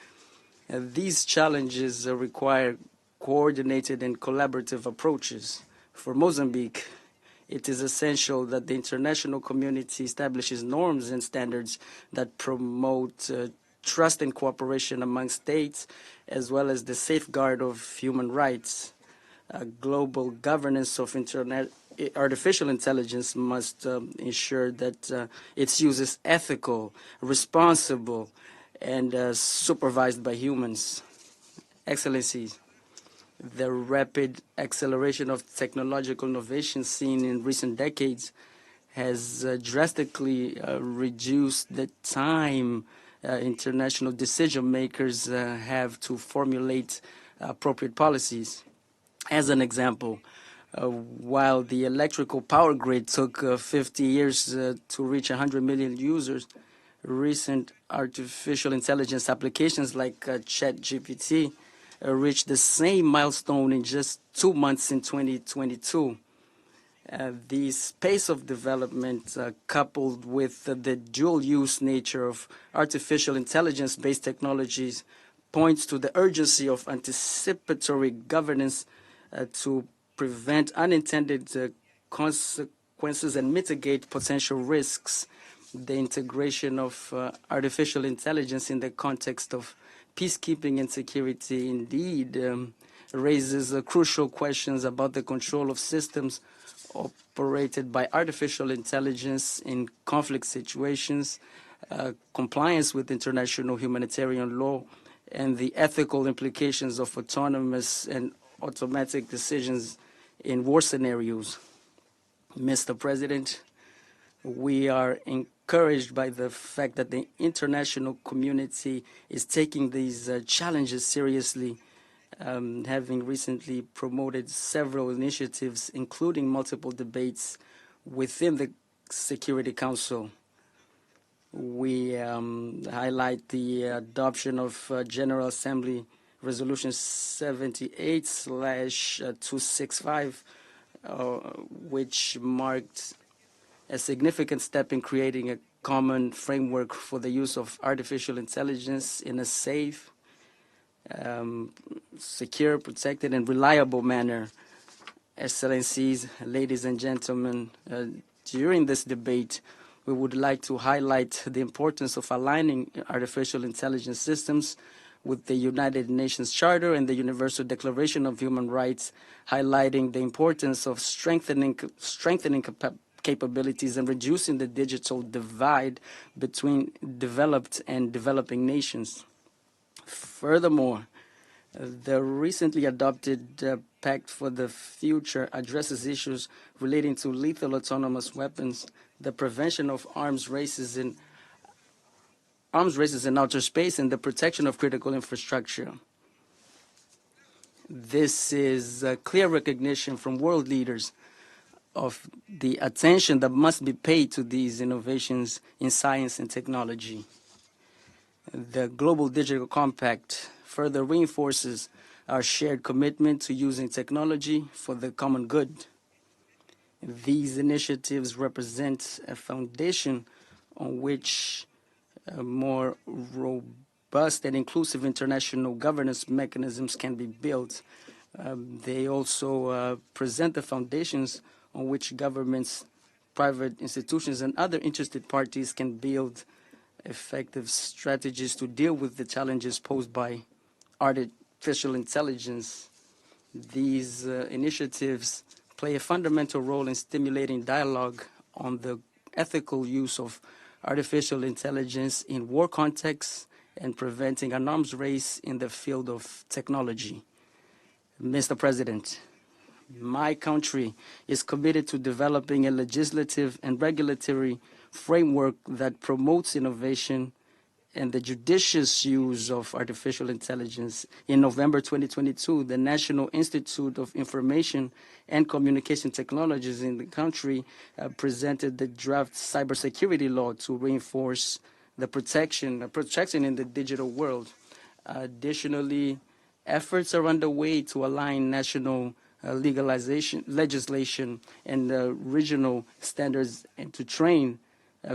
these challenges require coordinated and collaborative approaches. For Mozambique, it is essential that the international community establishes norms and standards that promote trust and cooperation among states, as well as the safeguard of human rights. Global governance of artificial intelligence must ensure that its use is ethical, responsible, and supervised by humans. Excellencies, the rapid acceleration of technological innovation seen in recent decades has drastically reduced the time international decision makers have to formulate appropriate policies. As an example, while the electrical power grid took 50 years to reach 100 million users, recent artificial intelligence applications like ChatGPT reached the same milestone in just 2 months in 2022. This pace of development, coupled with the dual-use nature of artificial intelligence-based technologies, points to the urgency of anticipatory governance to prevent unintended consequences and mitigate potential risks. The integration of artificial intelligence in the context of peacekeeping and security indeed raises crucial questions about the control of systems operated by artificial intelligence in conflict situations, compliance with international humanitarian law, and the ethical implications of autonomous and automatic decisions in war scenarios. Mr. President, we are encouraged by the fact that the international community is taking these challenges seriously, having recently promoted several initiatives, including multiple debates within the Security Council. We highlight the adoption of General Assembly Resolution 78/265, which marked a significant step in creating a common framework for the use of artificial intelligence in a safe, secure, protected, and reliable manner. Excellencies, ladies and gentlemen, during this debate, we would like to highlight the importance of aligning artificial intelligence systems with the United Nations Charter and the Universal Declaration of Human Rights, highlighting the importance of strengthening capabilities and reducing the digital divide between developed and developing nations. Furthermore, the recently adopted Pact for the Future addresses issues relating to lethal autonomous weapons, the prevention of arms races in outer space, and the protection of critical infrastructure. This is a clear recognition from world leaders of the attention that must be paid to these innovations in science and technology. The Global Digital Compact further reinforces our shared commitment to using technology for the common good. These initiatives represent a foundation on which more robust and inclusive international governance mechanisms can be built. They also present the foundations on which governments, private institutions, and other interested parties can build effective strategies to deal with the challenges posed by artificial intelligence. These initiatives play a fundamental role in stimulating dialogue on the ethical use of artificial intelligence in war contexts and preventing an arms race in the field of technology. Mr. President, my country is committed to developing a legislative and regulatory framework that promotes innovation and the judicious use of artificial intelligence. In November 2022, the National Institute of Information and Communication Technologies in the country presented the draft cybersecurity law to reinforce the protection in the digital world. Additionally, efforts are underway to align national legislation and regional standards and to train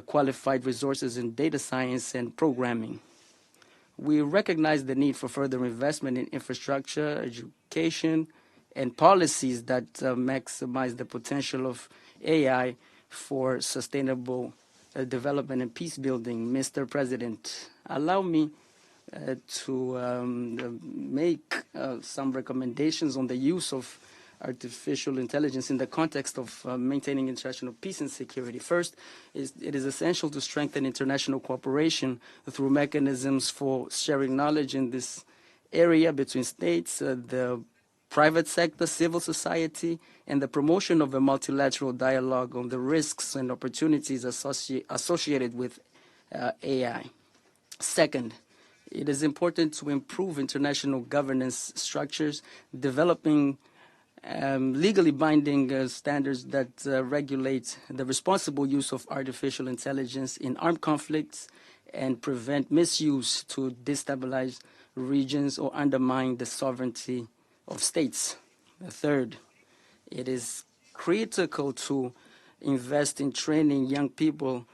qualified resources in data science and programming. We recognize the need for further investment in infrastructure, education, and policies that maximize the potential of AI for sustainable development and peace building. Mr. President, allow me to make some recommendations on the use of artificial intelligence in the context of maintaining international peace and security. First, it is essential to strengthen international cooperation through mechanisms for sharing knowledge in this area between states, the private sector, civil society, and the promotion of a multilateral dialogue on the risks and opportunities associated with AI. Second, it is important to improve international governance structures, developing legally binding standards that regulate the responsible use of artificial intelligence in armed conflicts and prevent misuse to destabilize regions or undermine the sovereignty of states. Third, it is critical to invest in training young people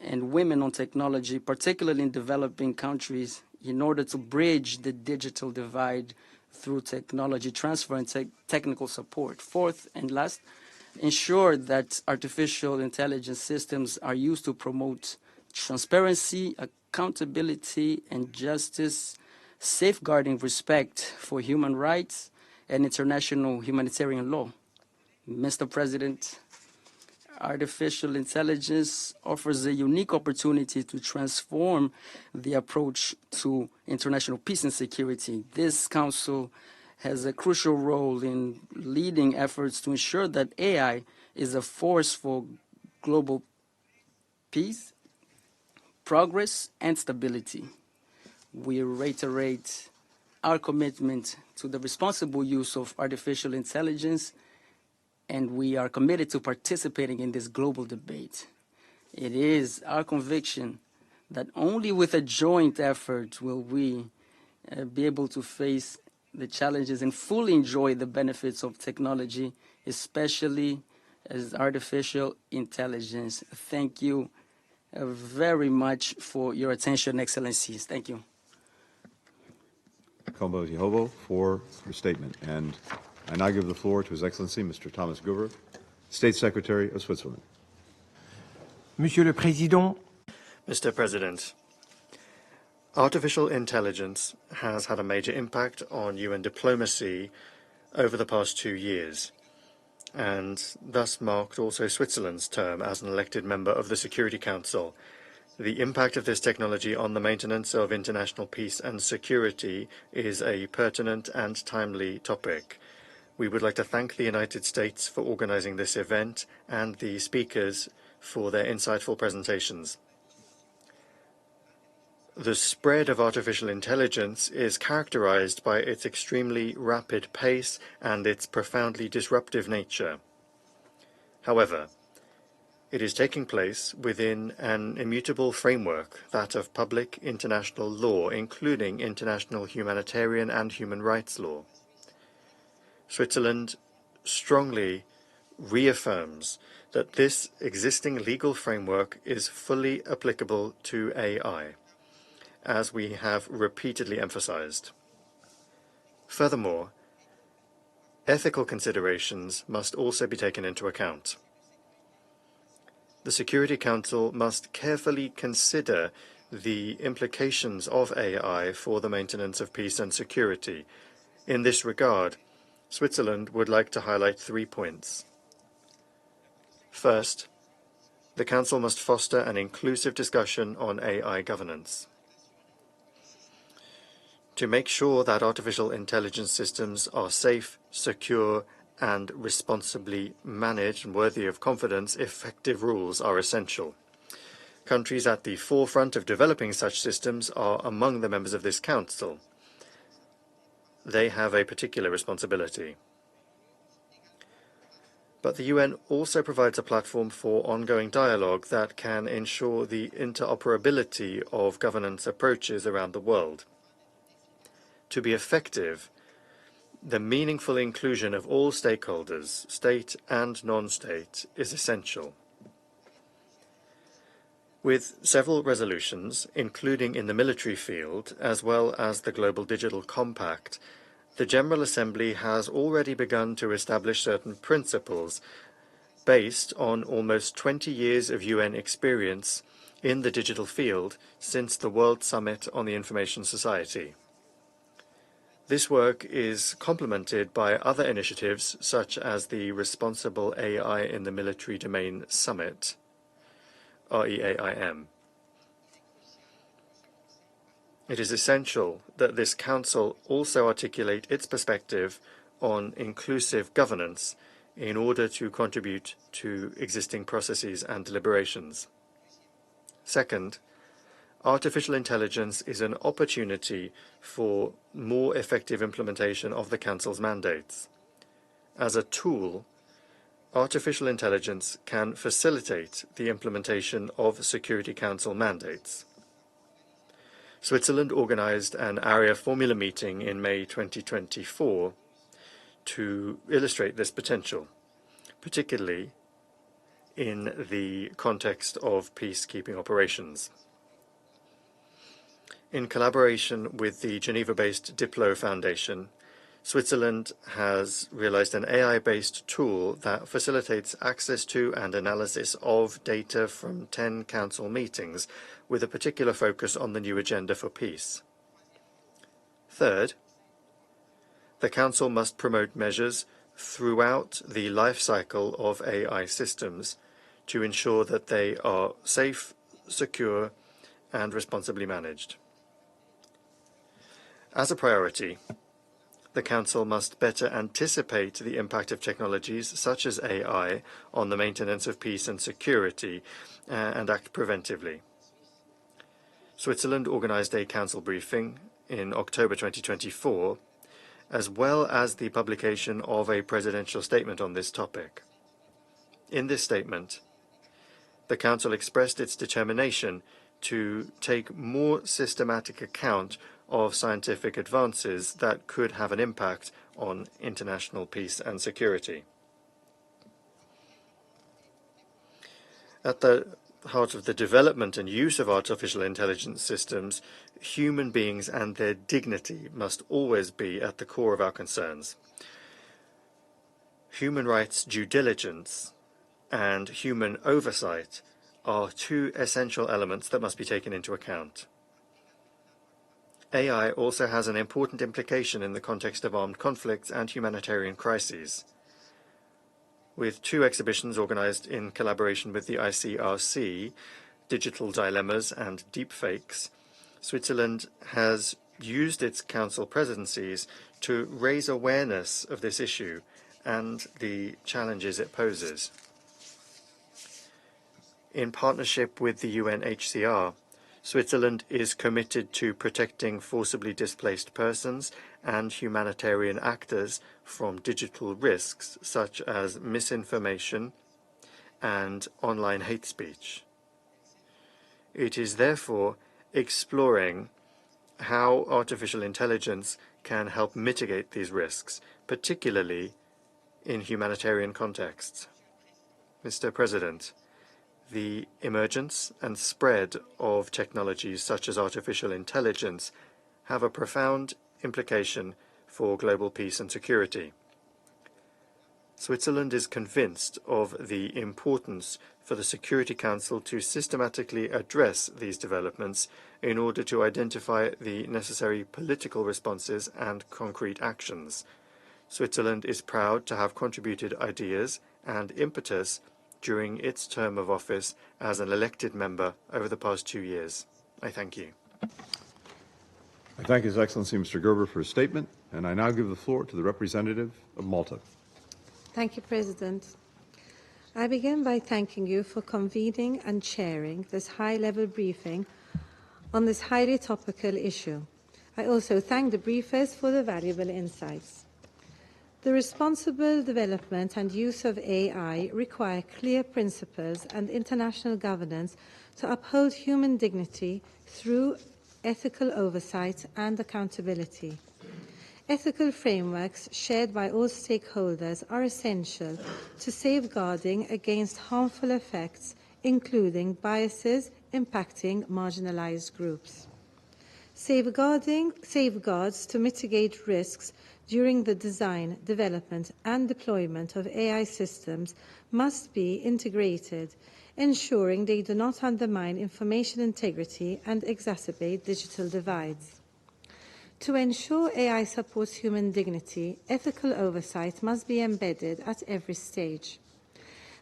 and women on technology, particularly in developing countries, in order to bridge the digital divide through technology transfer and technical support. Fourth and last, ensure that artificial intelligence systems are used to promote transparency, accountability, and justice, safeguarding respect for human rights and international humanitarian law. Mr. President, artificial intelligence offers a unique opportunity to transform the approach to international peace and security. This Council has a crucial role in leading efforts to ensure that AI is a force for global peace, progress, and stability. We reiterate our commitment to the responsible use of artificial intelligence, and we are committed to participating in this global debate. It is our conviction that only with a joint effort will we be able to face the challenges and fully enjoy the benefits of technology, especially as artificial intelligence. Thank you very much for your attention, Excellencies. Thank you. Kombo Jehovo for your statement. And I now give the floor to His Excellency Mr. Thomas Gruber, State Secretary of Switzerland. Monsieur le Président, Mr. President, artificial intelligence has had a major impact on UN diplomacy over the past 2 years, and thus marked also Switzerland's term as an elected member of the Security Council. The impact of this technology on the maintenance of international peace and security is a pertinent and timely topic. We would like to thank the United States for organizing this event and the speakers for their insightful presentations. The spread of artificial intelligence is characterized by its extremely rapid pace and its profoundly disruptive nature. However, it is taking place within an immutable framework, that of public international law, including international humanitarian and human rights law. Switzerland strongly reaffirms that this existing legal framework is fully applicable to AI, as we have repeatedly emphasized. Furthermore, ethical considerations must also be taken into account. The Security Council must carefully consider the implications of AI for the maintenance of peace and security. In this regard, Switzerland would like to highlight 3 points. First, the Council must foster an inclusive discussion on AI governance. To make sure that artificial intelligence systems are safe, secure, and responsibly managed and worthy of confidence, effective rules are essential. Countries at the forefront of developing such systems are among the members of this Council. They have a particular responsibility. But the UN also provides a platform for ongoing dialogue that can ensure the interoperability of governance approaches around the world. To be effective, the meaningful inclusion of all stakeholders, state and non-state, is essential. With several resolutions, including in the military field, as well as the Global Digital Compact, the General Assembly has already begun to establish certain principles based on almost 20 years of UN experience in the digital field since the World Summit on the Information Society. This work is complemented by other initiatives such as the Responsible AI in the Military Domain Summit, REAIM. It is essential that this Council also articulate its perspective on inclusive governance in order to contribute to existing processes and deliberations. Second, artificial intelligence is an opportunity for more effective implementation of the Council's mandates. As a tool, artificial intelligence can facilitate the implementation of Security Council mandates. Switzerland organized an area formula meeting in May 2024 to illustrate this potential, particularly in the context of peacekeeping operations. In collaboration with the Geneva-based Diplo Foundation, Switzerland has realized an AI-based tool that facilitates access to and analysis of data from 10 Council meetings, with a particular focus on the new agenda for peace. Third, the Council must promote measures throughout the life cycle of AI systems to ensure that they are safe, secure, and responsibly managed. As a priority, the Council must better anticipate the impact of technologies such as AI on the maintenance of peace and security and act preventively. Switzerland organized a Council briefing in October 2024, as well as the publication of a presidential statement on this topic. In this statement, the Council expressed its determination to take more systematic account of scientific advances that could have an impact on international peace and security. At the heart of the development and use of artificial intelligence systems, human beings and their dignity must always be at the core of our concerns. Human rights due diligence and human oversight are two essential elements that must be taken into account. AI also has an important implication in the context of armed conflicts and humanitarian crises. With 2 exhibitions organized in collaboration with the ICRC, Digital Dilemmas and Deepfakes, Switzerland has used its Council presidencies to raise awareness of this issue and the challenges it poses. In partnership with the UNHCR, Switzerland is committed to protecting forcibly displaced persons and humanitarian actors from digital risks such as misinformation and online hate speech. It is therefore exploring how artificial intelligence can help mitigate these risks, particularly in humanitarian contexts. Mr. President, the emergence and spread of technologies such as artificial intelligence have a profound implication for global peace and security. Switzerland is convinced of the importance for the Security Council to systematically address these developments in order to identify the necessary political responses and concrete actions Switzerland is proud to have contributed ideas and impetus during its term of office as an elected member over the past 2 years. I thank you. I thank His Excellency Mr. Gerber for his statement, and I now give the floor to the representative of Malta. Thank you, President. I begin by thanking you for convening and chairing this high-level briefing on this highly topical issue. I also thank the briefers for the valuable insights. The responsible development and use of AI require clear principles and international governance to uphold human dignity through ethical oversight and accountability. Ethical frameworks shared by all stakeholders are essential to safeguarding against harmful effects, including biases impacting marginalized groups. Safeguards to mitigate risks during the design, development, and deployment of AI systems must be integrated, ensuring they do not undermine information integrity and exacerbate digital divides. To ensure AI supports human dignity, ethical oversight must be embedded at every stage.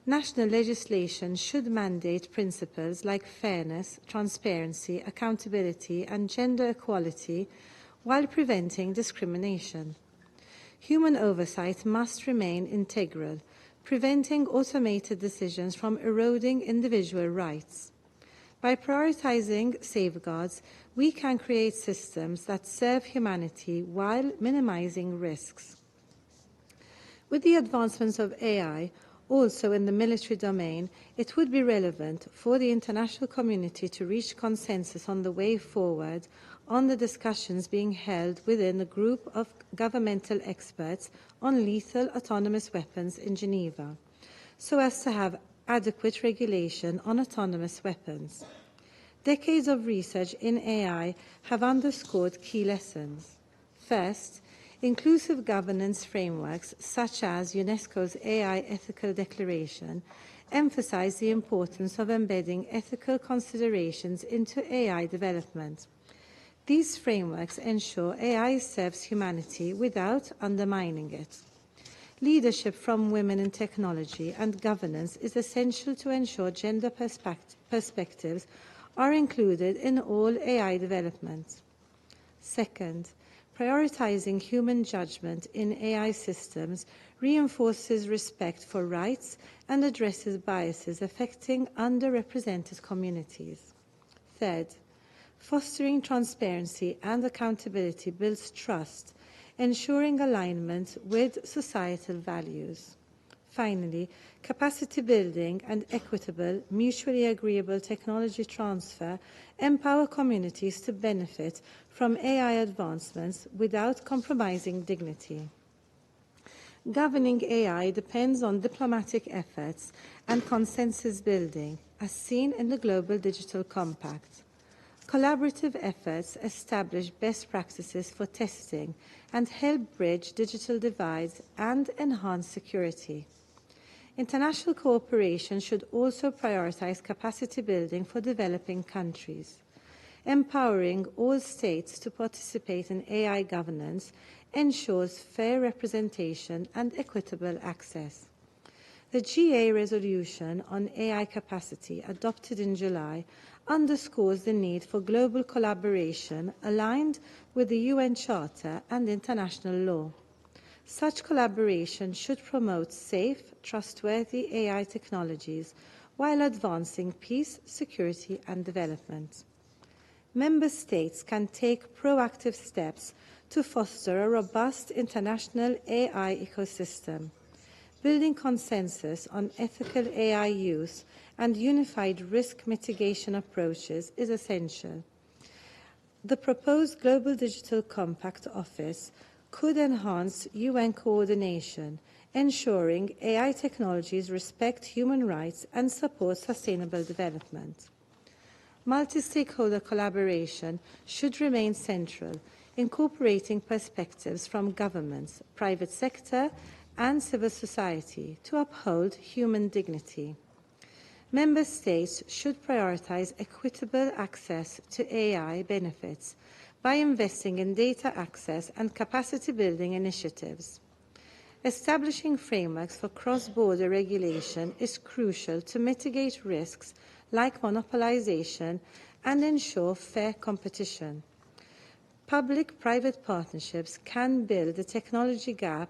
National legislation should mandate principles like fairness, transparency, accountability, and gender equality while preventing discrimination. Human oversight must remain integral, preventing automated decisions from eroding individual rights. By prioritizing safeguards, we can create systems that serve humanity while minimizing risks. With the advancements of AI, also in the military domain, it would be relevant for the international community to reach consensus on the way forward on the discussions being held within a group of governmental experts on lethal autonomous weapons in Geneva, so as to have adequate regulation on autonomous weapons. Decades of research in AI have underscored key lessons. First, inclusive governance frameworks such as UNESCO's AI Ethical Declaration emphasize the importance of embedding ethical considerations into AI development. These frameworks ensure AI serves humanity without undermining it. Leadership from women in technology and governance is essential to ensure gender perspectives are included in all AI development. Second, prioritizing human judgment in AI systems reinforces respect for rights and addresses biases affecting underrepresented communities. Third, fostering transparency and accountability builds trust, ensuring alignment with societal values. Finally, capacity building and equitable, mutually agreeable technology transfer empower communities to benefit from AI advancements without compromising dignity. Governing AI depends on diplomatic efforts and consensus building, as seen in the Global Digital Compact. Collaborative efforts establish best practices for testing and help bridge digital divides and enhance security. International cooperation should also prioritize capacity building for developing countries. Empowering all states to participate in AI governance ensures fair representation and equitable access. The GA resolution on AI capacity adopted in July underscores the need for global collaboration aligned with the UN Charter and international law. Such collaboration should promote safe, trustworthy AI technologies while advancing peace, security, and development. Member States can take proactive steps to foster a robust international AI ecosystem. Building consensus on ethical AI use and unified risk mitigation approaches is essential. The proposed Global Digital Compact Office could enhance UN coordination, ensuring AI technologies respect human rights and support sustainable development. Multi-stakeholder collaboration should remain central, incorporating perspectives from governments, private sector, and civil society to uphold human dignity. Member States should prioritize equitable access to AI benefits by investing in data access and capacity building initiatives. Establishing frameworks for cross-border regulation is crucial to mitigate risks like monopolization and ensure fair competition. Public-private partnerships can bridge the technology gap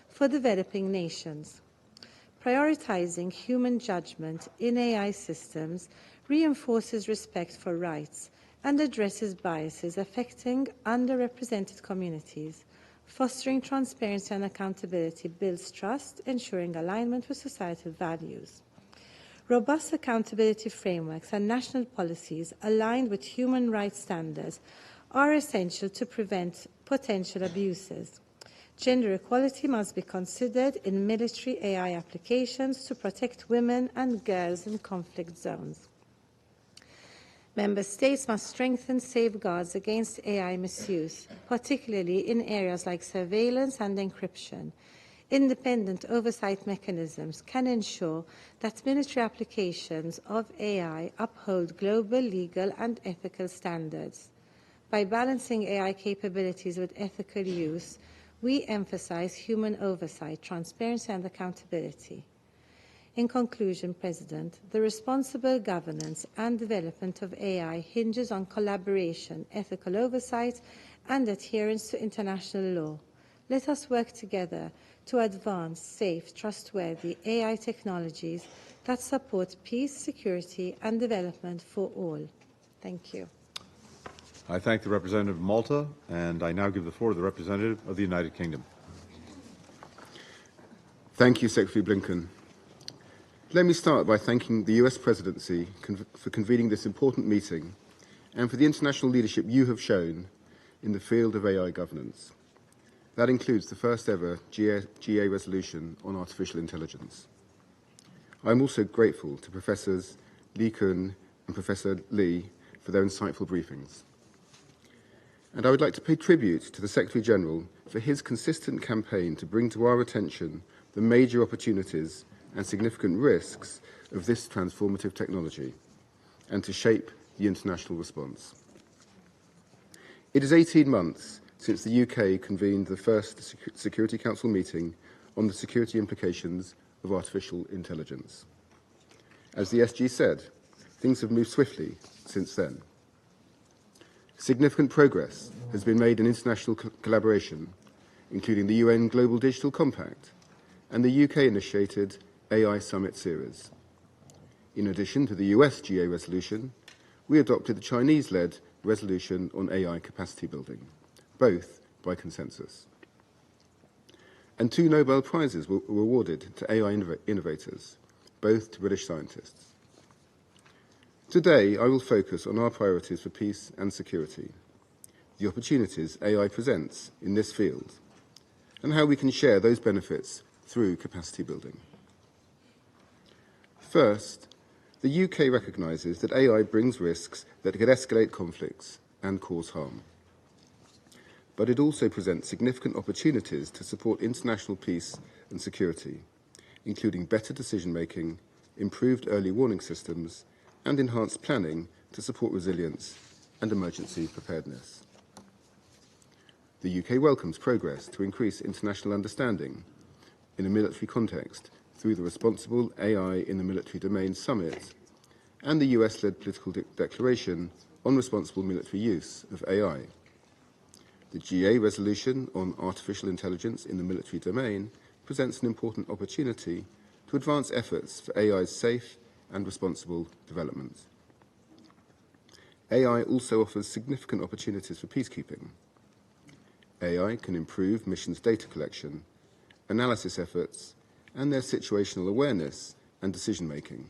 for developing nations. Prioritizing human judgment in AI systems reinforces respect for rights and addresses biases affecting underrepresented communities. Fostering transparency and accountability builds trust, ensuring alignment with societal values. Robust accountability frameworks and national policies aligned with human rights standards are essential to prevent potential abuses. Gender equality must be considered in military AI applications to protect women and girls in conflict zones. Member States must strengthen safeguards against AI misuse, particularly in areas like surveillance and encryption. Independent oversight mechanisms can ensure that military applications of AI uphold global legal and ethical standards. By balancing AI capabilities with ethical use, we emphasize human oversight, transparency and accountability. In conclusion, President, the responsible governance and development of AI hinges on collaboration, ethical oversight, and adherence to international law. Let us work together to advance safe, trustworthy AI technologies that support peace, security, and development for all. Thank you. I thank the representative of Malta, and I now give the floor to the representative of the United Kingdom. Thank you, Secretary Blinken. Let me start by thanking the US Presidency for convening this important meeting and for the international leadership you have shown in the field of AI governance. That includes the first ever GA resolution on artificial intelligence. I'm also grateful to Professors Leone and Professor Lee for their insightful briefings. And I would like to pay tribute to the Secretary General for his consistent campaign to bring to our attention the major opportunities and significant risks of this transformative technology, and to shape the international response. It is 18 months since the UK convened the first Security Council meeting on the security implications of artificial intelligence. As the SG said, things have moved swiftly since then. Significant progress has been made in international collaboration, including the UN Global Digital Compact and the UK-initiated AI Summit Series. In addition to the US GA resolution, we adopted the Chinese-led resolution on AI capacity building, both by consensus. And 2 Nobel Prizes were awarded to AI innovators, both to British scientists. Today, I will focus on our priorities for peace and security, the opportunities AI presents in this field, and how we can share those benefits through capacity building. First, the UK recognises that AI brings risks that could escalate conflicts and cause harm. But it also presents significant opportunities to support international peace and security, including better decision-making, improved early warning systems, and enhanced planning to support resilience and emergency preparedness. The UK welcomes progress to increase international understanding in a military context through the Responsible AI in the Military Domain Summit and the US-led political declaration on responsible military use of AI. The GA resolution on artificial intelligence in the military domain presents an important opportunity to advance efforts for AI's safe and responsible development. AI also offers significant opportunities for peacekeeping. AI can improve missions' data collection, analysis efforts, and their situational awareness and decision-making.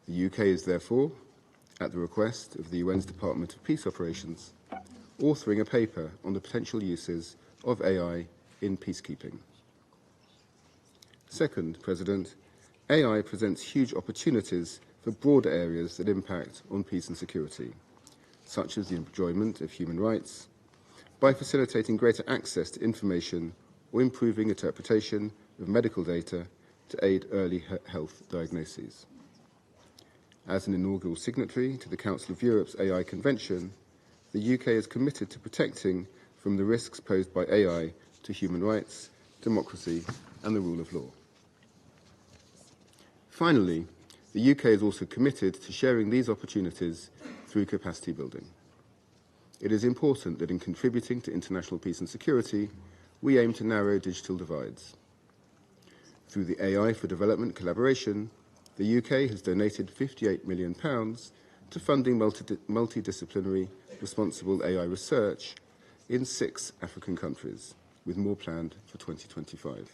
The UK is therefore, at the request of the UN's Department of Peace Operations, authoring a paper on the potential uses of AI in peacekeeping. Second, President, AI presents huge opportunities for broader areas that impact on peace and security, such as the enjoyment of human rights, by facilitating greater access to information or improving interpretation of medical data to aid early health diagnoses. As an inaugural signatory to the Council of Europe's AI Convention, the UK is committed to protecting from the risks posed by AI to human rights, democracy, and the rule of law. Finally, the UK is also committed to sharing these opportunities through capacity building. It is important that in contributing to international peace and security, we aim to narrow digital divides. Through the AI for Development collaboration, the UK has donated £58 million to funding multidisciplinary, responsible AI research in 6 African countries, with more planned for 2025.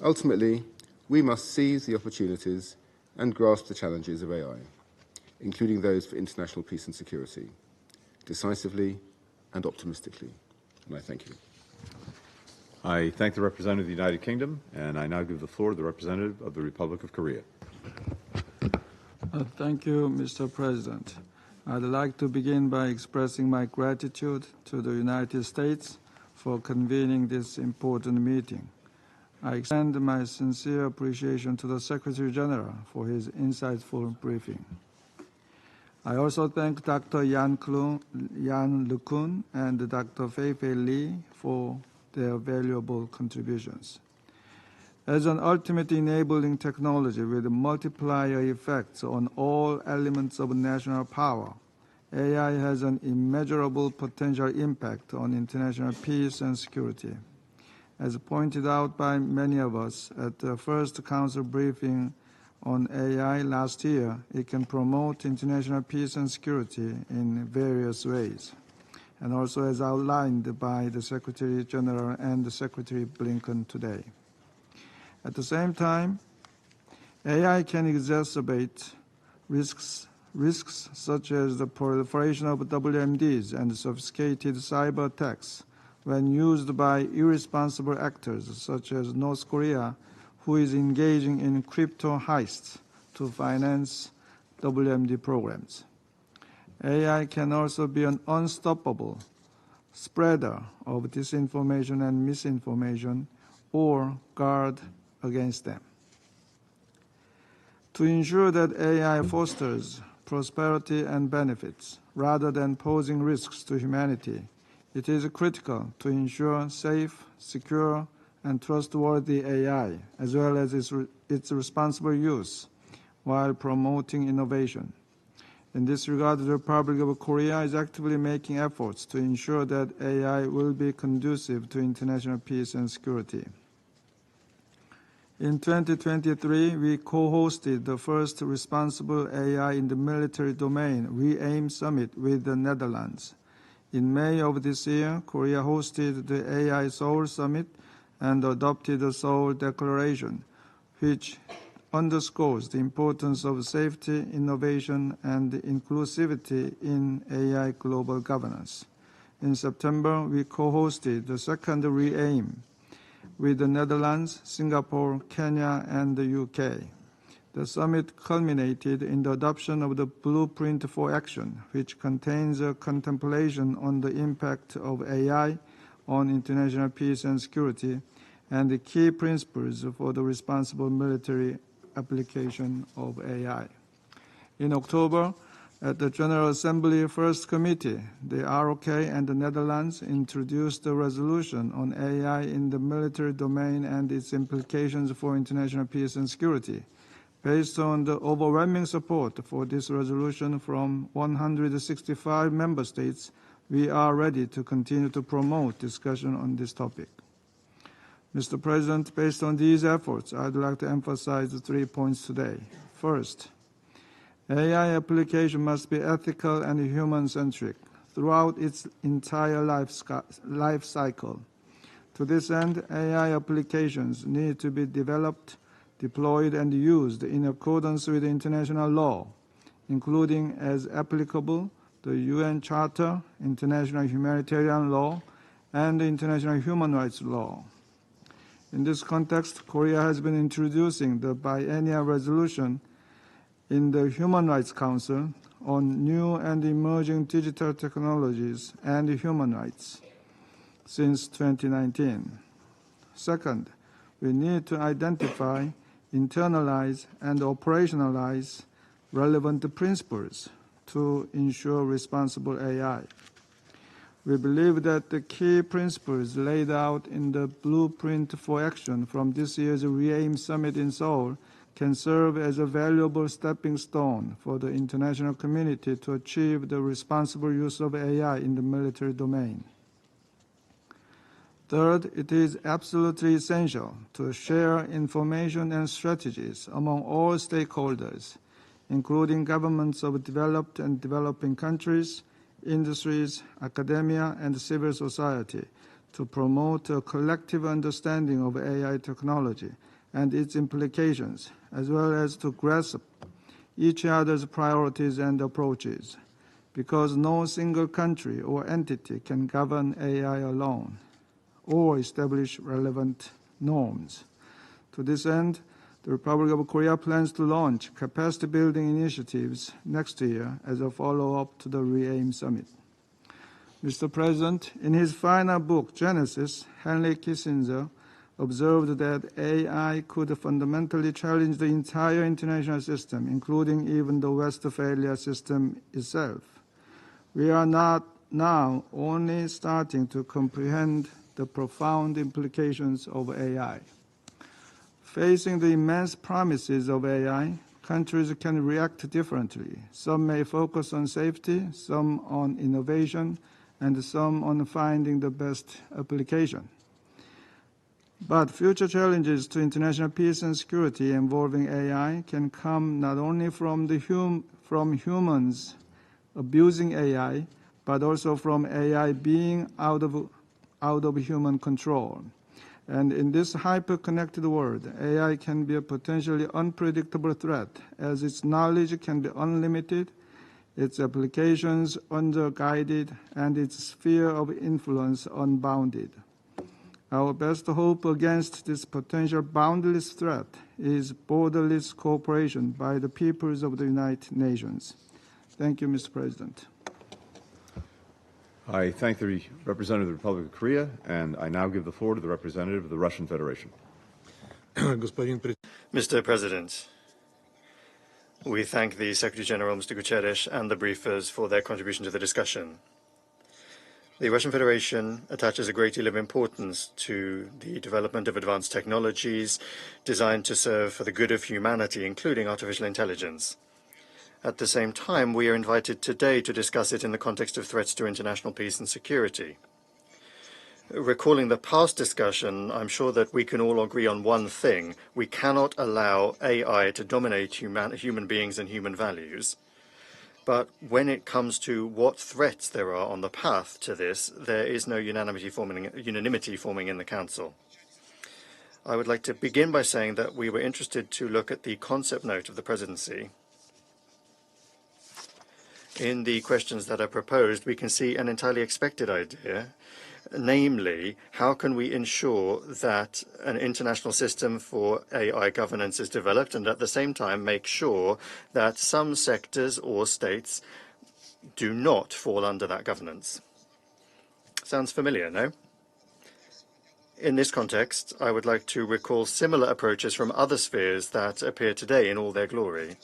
Ultimately, we must seize the opportunities and grasp the challenges of AI, including those for international peace and security, decisively and optimistically. And I thank you. I thank the representative of the United Kingdom, and I now give the floor to the representative of the Republic of Korea. Thank you, Mr. President. I'd like to begin by expressing my gratitude to the United States for convening this important meeting. I extend my sincere appreciation to the Secretary General for his insightful briefing. I also thank Dr. Yan LeCun and Dr. Fei-Fei Li for their valuable contributions. As an ultimate enabling technology with multiplier effects on all elements of national power, AI has an immeasurable potential impact on international peace and security. As pointed out by many of us at the first Council briefing on AI last year, it can promote international peace and security in various ways, and also as outlined by the Secretary General and the Secretary Blinken today. At the same time, AI can exacerbate risks such as the proliferation of WMDs and sophisticated cyber attacks when used by irresponsible actors such as North Korea, who is engaging in crypto heists to finance WMD programs. AI can also be an unstoppable spreader of disinformation and misinformation or guard against them. To ensure that AI fosters prosperity and benefits rather than posing risks to humanity, it is critical to ensure safe, secure, and trustworthy AI, as well as its responsible use, while promoting innovation. In this regard, the Republic of Korea is actively making efforts to ensure that AI will be conducive to international peace and security. In 2023, we co-hosted the first Responsible AI in the Military Domain RE-AIM Summit with the Netherlands. In May of this year, Korea hosted the AI Seoul Summit and adopted the Seoul Declaration, which underscores the importance of safety, innovation, and inclusivity in AI global governance. In September, we co-hosted the second RE-AIM with the Netherlands, Singapore, Kenya, and the UK. The summit culminated in the adoption of the Blueprint for Action, which contains a contemplation on the impact of AI on international peace and security and the key principles for the responsible military application of AI. In October, at the General Assembly First Committee, the ROK and the Netherlands introduced a resolution on AI in the military domain and its implications for international peace and security. Based on the overwhelming support for this resolution from 165 member states, we are ready to continue to promote discussion on this topic. Mr. President, based on these efforts, I'd like to emphasize the 3 points today. First, AI application must be ethical and human-centric throughout its entire life cycle. To this end, AI applications need to be developed, deployed, and used in accordance with international law, including, as applicable, the UN Charter, international humanitarian law, and international human rights law. In this context, Korea has been introducing the biennial resolution in the Human Rights Council on new and emerging digital technologies and human rights since 2019. Second, we need to identify, internalize, and operationalize relevant principles to ensure responsible AI. We believe that the key principles laid out in the Blueprint for Action from this year's RE-AIM Summit in Seoul can serve as a valuable stepping stone for the international community to achieve the responsible use of AI in the military domain. Third, it is absolutely essential to share information and strategies among all stakeholders, including governments of developed and developing countries, industries, academia, and civil society, to promote a collective understanding of AI technology and its implications, as well as to grasp each other's priorities and approaches, because no single country or entity can govern AI alone or establish relevant norms. To this end, the Republic of Korea plans to launch capacity-building initiatives next year as a follow-up to the RE-AIM Summit. Mr. President, in his final book, Genesis, Henry Kissinger observed that AI could fundamentally challenge the entire international system, including even the Westphalia system itself. We are not now only starting to comprehend the profound implications of AI. Facing the immense promises of AI, countries can react differently. Some may focus on safety, some on innovation, and some on finding the best application. But future challenges to international peace and security involving AI can come not only from humans abusing AI, but also from AI being out of human control. And in this hyper-connected world, AI can be a potentially unpredictable threat, as its knowledge can be unlimited, its applications underguided, and its sphere of influence unbounded. Our best hope against this potential boundless threat is borderless cooperation by the peoples of the United Nations. Thank you, Mr. President. I thank the representative of the Republic of Korea, and I now give the floor to the representative of the Russian Federation. Mr. President, we thank the Secretary General, Mr. Guterres, and the briefers for their contribution to the discussion. The Russian Federation attaches a great deal of importance to the development of advanced technologies designed to serve for the good of humanity, including artificial intelligence. At the same time, we are invited today to discuss it in the context of threats to international peace and security. Recalling the past discussion, I'm sure that we can all agree on one thing. We cannot allow AI to dominate human beings and human values. But when it comes to what threats there are on the path to this, there is no unanimity forming in the Council. I would like to begin by saying that we were interested to look at the concept note of the Presidency. In the questions that are proposed, we can see an entirely expected idea, namely, how can we ensure that an international system for AI governance is developed and at the same time make sure that some sectors or states do not fall under that governance? Sounds familiar, no? In this context, I would like to recall similar approaches from other spheres that appear today in all their glory.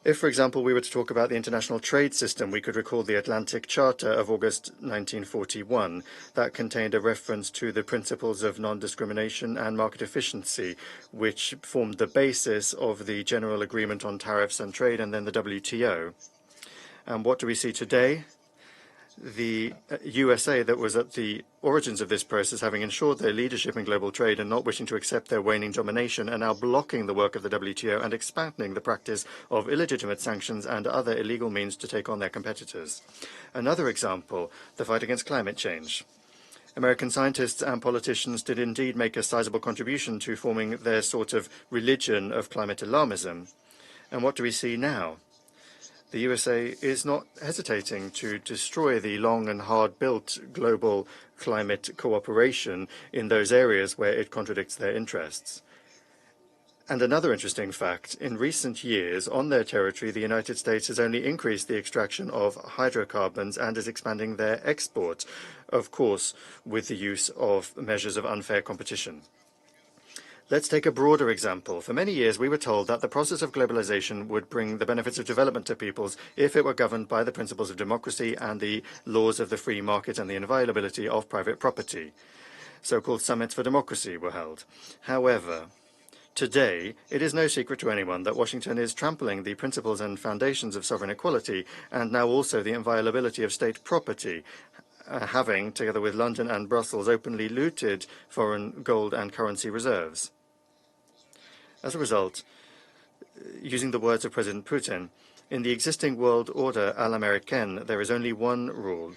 If, for example, we were to talk about the international trade system, we could recall the Atlantic Charter of August 1941 that contained a reference to the principles of non-discrimination and market efficiency, which formed the basis of the General Agreement on Tariffs and Trade and then the WTO. And what do we see today? The USA, that was at the origins of this process, having ensured their leadership in global trade and not wishing to accept their waning domination, are now blocking the work of the WTO and expanding the practice of illegitimate sanctions and other illegal means to take on their competitors. Another example, the fight against climate change. American scientists and politicians did indeed make a sizable contribution to forming their sort of religion of climate alarmism. And what do we see now? The USA is not hesitating to destroy the long and hard-built global climate cooperation in those areas where it contradicts their interests. And another interesting fact, in recent years, on their territory, the United States has only increased the extraction of hydrocarbons and is expanding their export, of course, with the use of measures of unfair competition. Let's take a broader example. For many years, we were told that the process of globalization would bring the benefits of development to peoples if it were governed by the principles of democracy and the laws of the free market and the inviolability of private property. So-called summits for democracy were held. However, today, it is no secret to anyone that Washington is trampling the principles and foundations of sovereign equality and now also the inviolability of state property, having, together with London and Brussels, openly looted foreign gold and currency reserves. As a result, using the words of President Putin, in the existing world order à l'américaine, there is only one rule,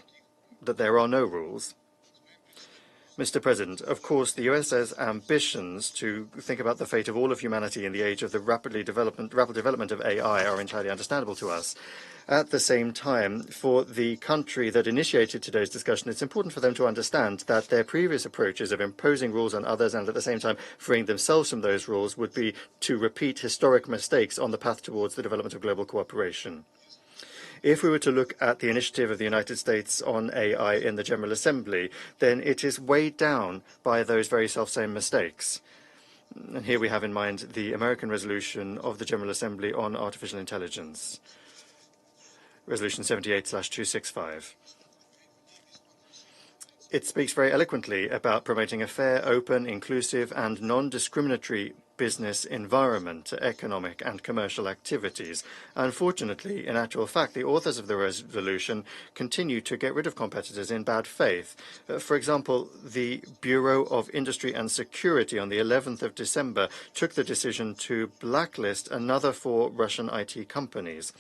that there are no rules. Mr. President, of course, the US's ambitions to think about the fate of all of humanity in the age of the rapid development of AI are entirely understandable to us. At the same time, for the country that initiated today's discussion, it's important for them to understand that their previous approaches of imposing rules on others and at the same time freeing themselves from those rules would be to repeat historic mistakes on the path towards the development of global cooperation. If we were to look at the initiative of the United States on AI in the General Assembly, then it is weighed down by those very selfsame mistakes. And here we have in mind the American resolution of the General Assembly on artificial intelligence, Resolution 78/265. It speaks very eloquently about promoting a fair, open, inclusive, and non-discriminatory business environment to economic and commercial activities. Unfortunately, in actual fact, the authors of the resolution continue to get rid of competitors in bad faith. For example, the Bureau of Industry and Security on the 11th of December took the decision to blacklist another 4 Russian IT companies.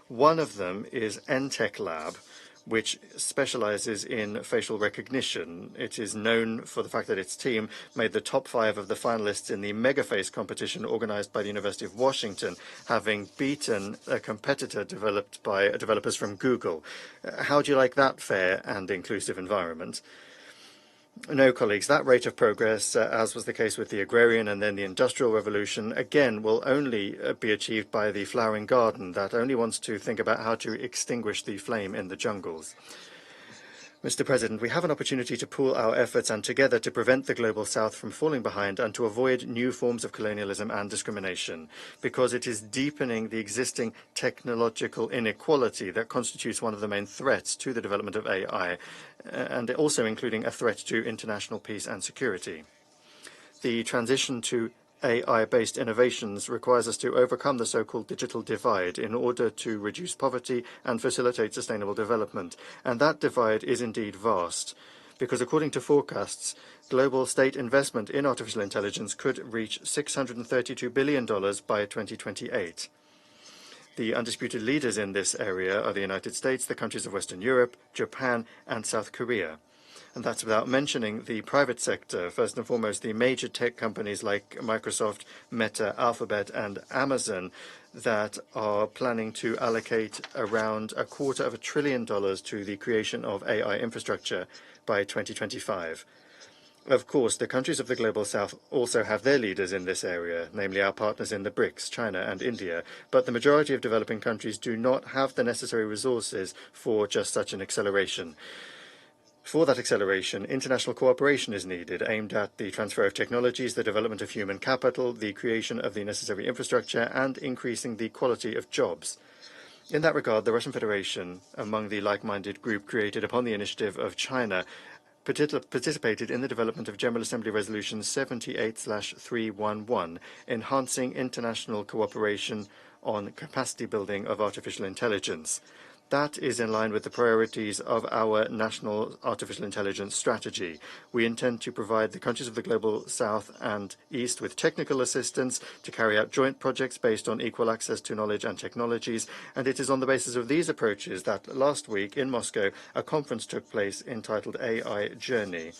One of them is Entech Lab, which specializes in facial recognition. It is known for the fact that its team made the top 5 of the finalists in the MegaFace competition organized by the University of Washington, having beaten a competitor developed by developers from Google. How do you like that fair and inclusive environment? No, colleagues, that rate of progress, as was the case with the agrarian and then the industrial revolution, again, will only be achieved by the flowering garden that only wants to think about how to extinguish the flame in the jungles. Mr. President, we have an opportunity to pool our efforts and together to prevent the Global South from falling behind and to avoid new forms of colonialism and discrimination, because it is deepening the existing technological inequality that constitutes one of the main threats to the development of AI, and also including a threat to international peace and security. The transition to AI-based innovations requires us to overcome the so-called digital divide in order to reduce poverty and facilitate sustainable development. And that divide is indeed vast, because according to forecasts, global state investment in artificial intelligence could reach $632 billion by 2028. The undisputed leaders in this area are the United States, the countries of Western Europe, Japan, and South Korea. And that's without mentioning the private sector, first and foremost the major tech companies like Microsoft, Meta, Alphabet, and Amazon that are planning to allocate around $250 billion to the creation of AI infrastructure by 2025. Of course, the countries of the Global South also have their leaders in this area, namely our partners in the BRICS, China and India, but the majority of developing countries do not have the necessary resources for just such an acceleration. For that acceleration, international cooperation is needed, aimed at the transfer of technologies, the development of human capital, the creation of the necessary infrastructure, and increasing the quality of jobs. In that regard, the Russian Federation, among the like-minded group created upon the initiative of China, participated in the development of General Assembly Resolution 78/311, enhancing international cooperation on capacity building of artificial intelligence. That is in line with the priorities of our national artificial intelligence strategy. We intend to provide the countries of the Global South and East with technical assistance to carry out joint projects based on equal access to knowledge and technologies, and it is on the basis of these approaches that last week in Moscow a conference took place entitled AI Journey.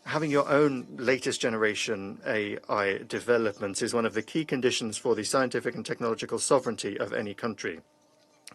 Having your own latest generation AI developments is one of the key conditions for the scientific and technological sovereignty of any country.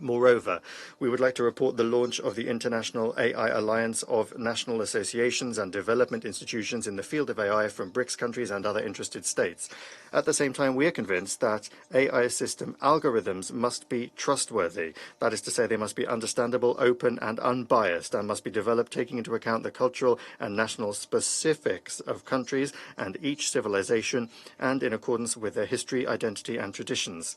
Moreover, we would like to report the launch of the International AI Alliance of National Associations and Development Institutions in the field of AI from BRICS countries and other interested states. At the same time, we are convinced that AI system algorithms must be trustworthy. That is to say, they must be understandable, open, and unbiased, and must be developed taking into account the cultural and national specifics of countries and each civilization, and in accordance with their history, identity, and traditions.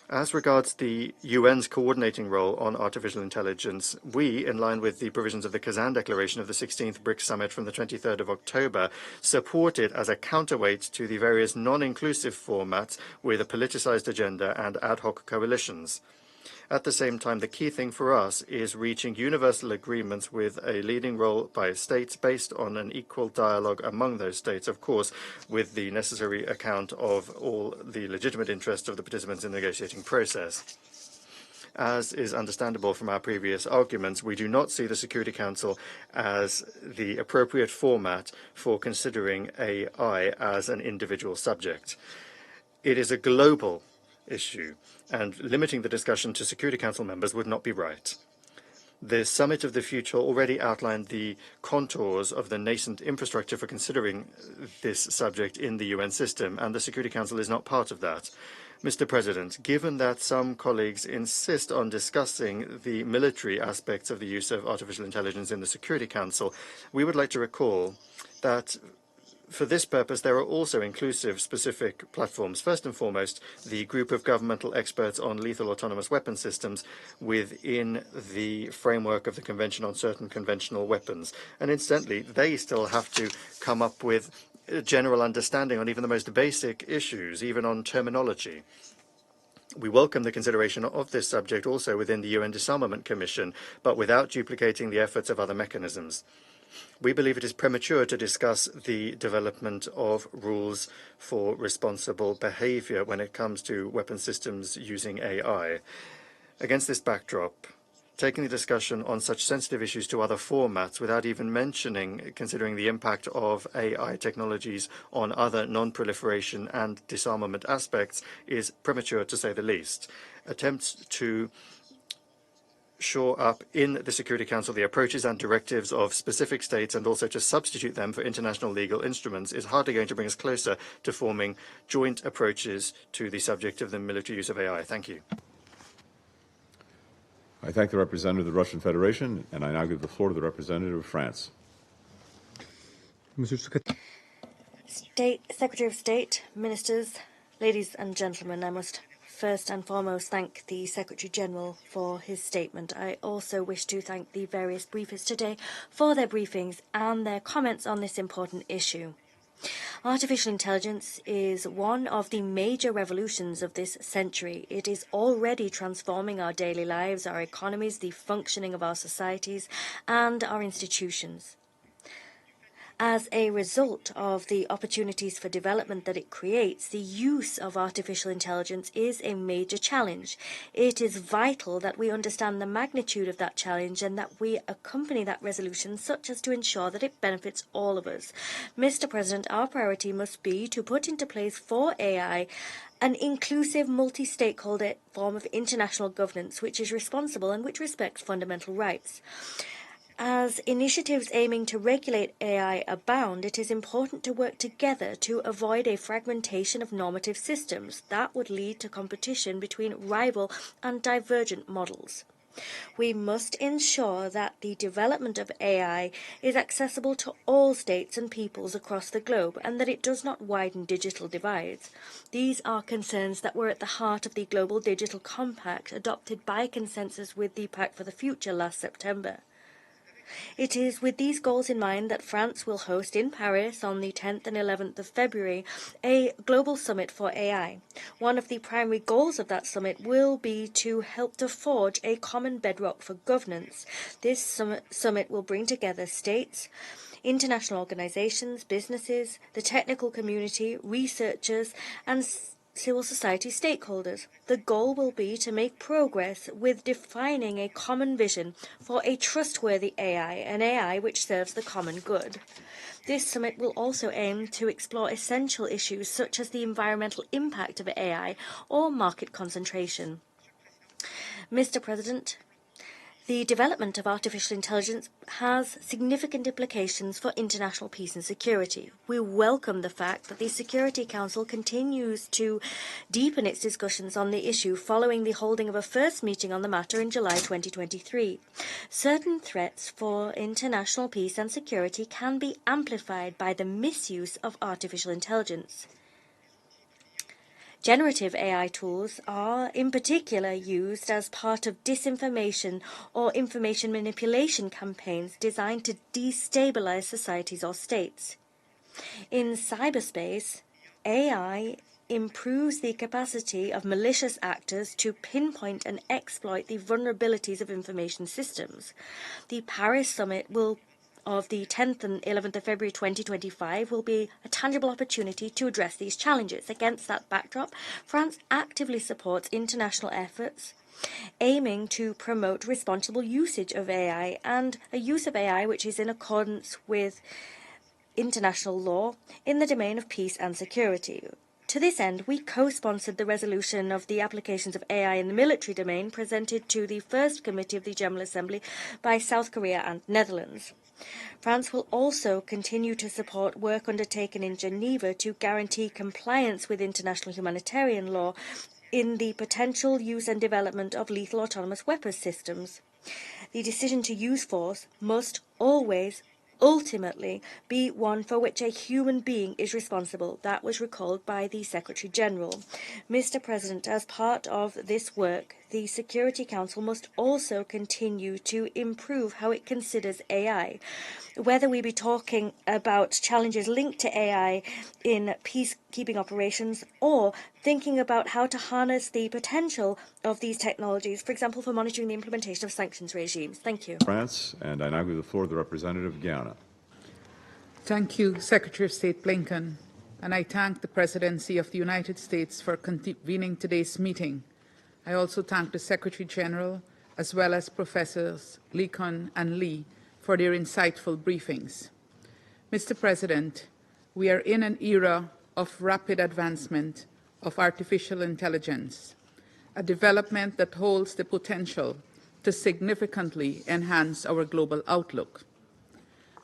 As regards the UN's coordinating role on artificial intelligence, we, in line with the provisions of the Kazan Declaration of the 16th BRICS Summit from the 23rd of October, support it as a counterweight to the various non-inclusive formats with a politicized agenda and ad hoc coalitions. At the same time, the key thing for us is reaching universal agreements with a leading role by states based on an equal dialogue among those states, of course, with the necessary account of all the legitimate interests of the participants in the negotiating process. As is understandable from our previous arguments, we do not see the Security Council as the appropriate format for considering AI as an individual subject. It is a global issue, and limiting the discussion to Security Council members would not be right. The Summit of the Future already outlined the contours of the nascent infrastructure for considering this subject in the UN system, and the Security Council is not part of that. Mr. President, given that some colleagues insist on discussing the military aspects of the use of artificial intelligence in the Security Council, we would like to recall that for this purpose, there are also inclusive specific platforms. First and foremost, the group of governmental experts on lethal autonomous weapon systems within the framework of the Convention on Certain Conventional Weapons. And incidentally, they still have to come up with a general understanding on even the most basic issues, even on terminology. We welcome the consideration of this subject also within the UN Disarmament Commission, but without duplicating the efforts of other mechanisms. We believe it is premature to discuss the development of rules for responsible behavior when it comes to weapon systems using AI. Against this backdrop, taking the discussion on such sensitive issues to other formats without even considering the impact of AI technologies on other non-proliferation and disarmament aspects is premature to say the least. Attempts to shore up in the Security Council the approaches and directives of specific states and also to substitute them for international legal instruments is hardly going to bring us closer to forming joint approaches to the subject of the military use of AI. Thank you. I thank the representative of the Russian Federation, and I now give the floor to the representative of France. Secretary of State, Ministers, ladies and gentlemen, I must first and foremost thank the Secretary-General for his statement. I also wish to thank the various briefers today for their briefings and their comments on this important issue. Artificial intelligence is one of the major revolutions of this century. It is already transforming our daily lives, our economies, the functioning of our societies, and our institutions. As a result of the opportunities for development that it creates, the use of artificial intelligence is a major challenge. It is vital that we understand the magnitude of that challenge and that we accompany that resolution such as to ensure that it benefits all of us. Mr. President, our priority must be to put into place for AI an inclusive, multi-stakeholder form of international governance which is responsible and which respects fundamental rights. As initiatives aiming to regulate AI abound, it is important to work together to avoid a fragmentation of normative systems that would lead to competition between rival and divergent models. We must ensure that the development of AI is accessible to all states and peoples across the globe and that it does not widen digital divides. These are concerns that were at the heart of the Global Digital Compact adopted by consensus with the Pact for the Future last September. It is with these goals in mind that France will host in Paris on the 10th and 11th of February a global summit for AI. One of the primary goals of that summit will be to help to forge a common bedrock for governance. This summit will bring together states, international organizations, businesses, the technical community, researchers, and civil society stakeholders. The goal will be to make progress with defining a common vision for a trustworthy AI, an AI which serves the common good. This summit will also aim to explore essential issues such as the environmental impact of AI or market concentration. Mr. President, the development of artificial intelligence has significant implications for international peace and security. We welcome the fact that the Security Council continues to deepen its discussions on the issue following the holding of a first meeting on the matter in July 2023. Certain threats for international peace and security can be amplified by the misuse of artificial intelligence. Generative AI tools are, in particular, used as part of disinformation or information manipulation campaigns designed to destabilize societies or states. In cyberspace, AI improves the capacity of malicious actors to pinpoint and exploit the vulnerabilities of information systems. The Paris Summit of the 10th and 11th of February 2025 will be a tangible opportunity to address these challenges. Against that backdrop, France actively supports international efforts aiming to promote responsible usage of AI and a use of AI which is in accordance with international law in the domain of peace and security. To this end, we co-sponsored the resolution of the applications of AI in the military domain presented to the First Committee of the General Assembly by South Korea and Netherlands. France will also continue to support work undertaken in Geneva to guarantee compliance with international humanitarian law in the potential use and development of lethal autonomous weapons systems. The decision to use force must always ultimately be one for which a human being is responsible. That was recalled by the Secretary General. Mr. President, as part of this work, the Security Council must also continue to improve how it considers AI. Whether we be talking about challenges linked to AI in peacekeeping operations or thinking about how to harness the potential of these technologies, for example, for monitoring the implementation of sanctions regimes. Thank you. France, and I now give the floor to the representative of Guyana. Thank you, Secretary of State Blinken, and I thank the Presidency of the United States for convening today's meeting. I also thank the Secretary General as well as Professors Leone and Lee for their insightful briefings. Mr. President, we are in an era of rapid advancement of artificial intelligence, a development that holds the potential to significantly enhance our global outlook.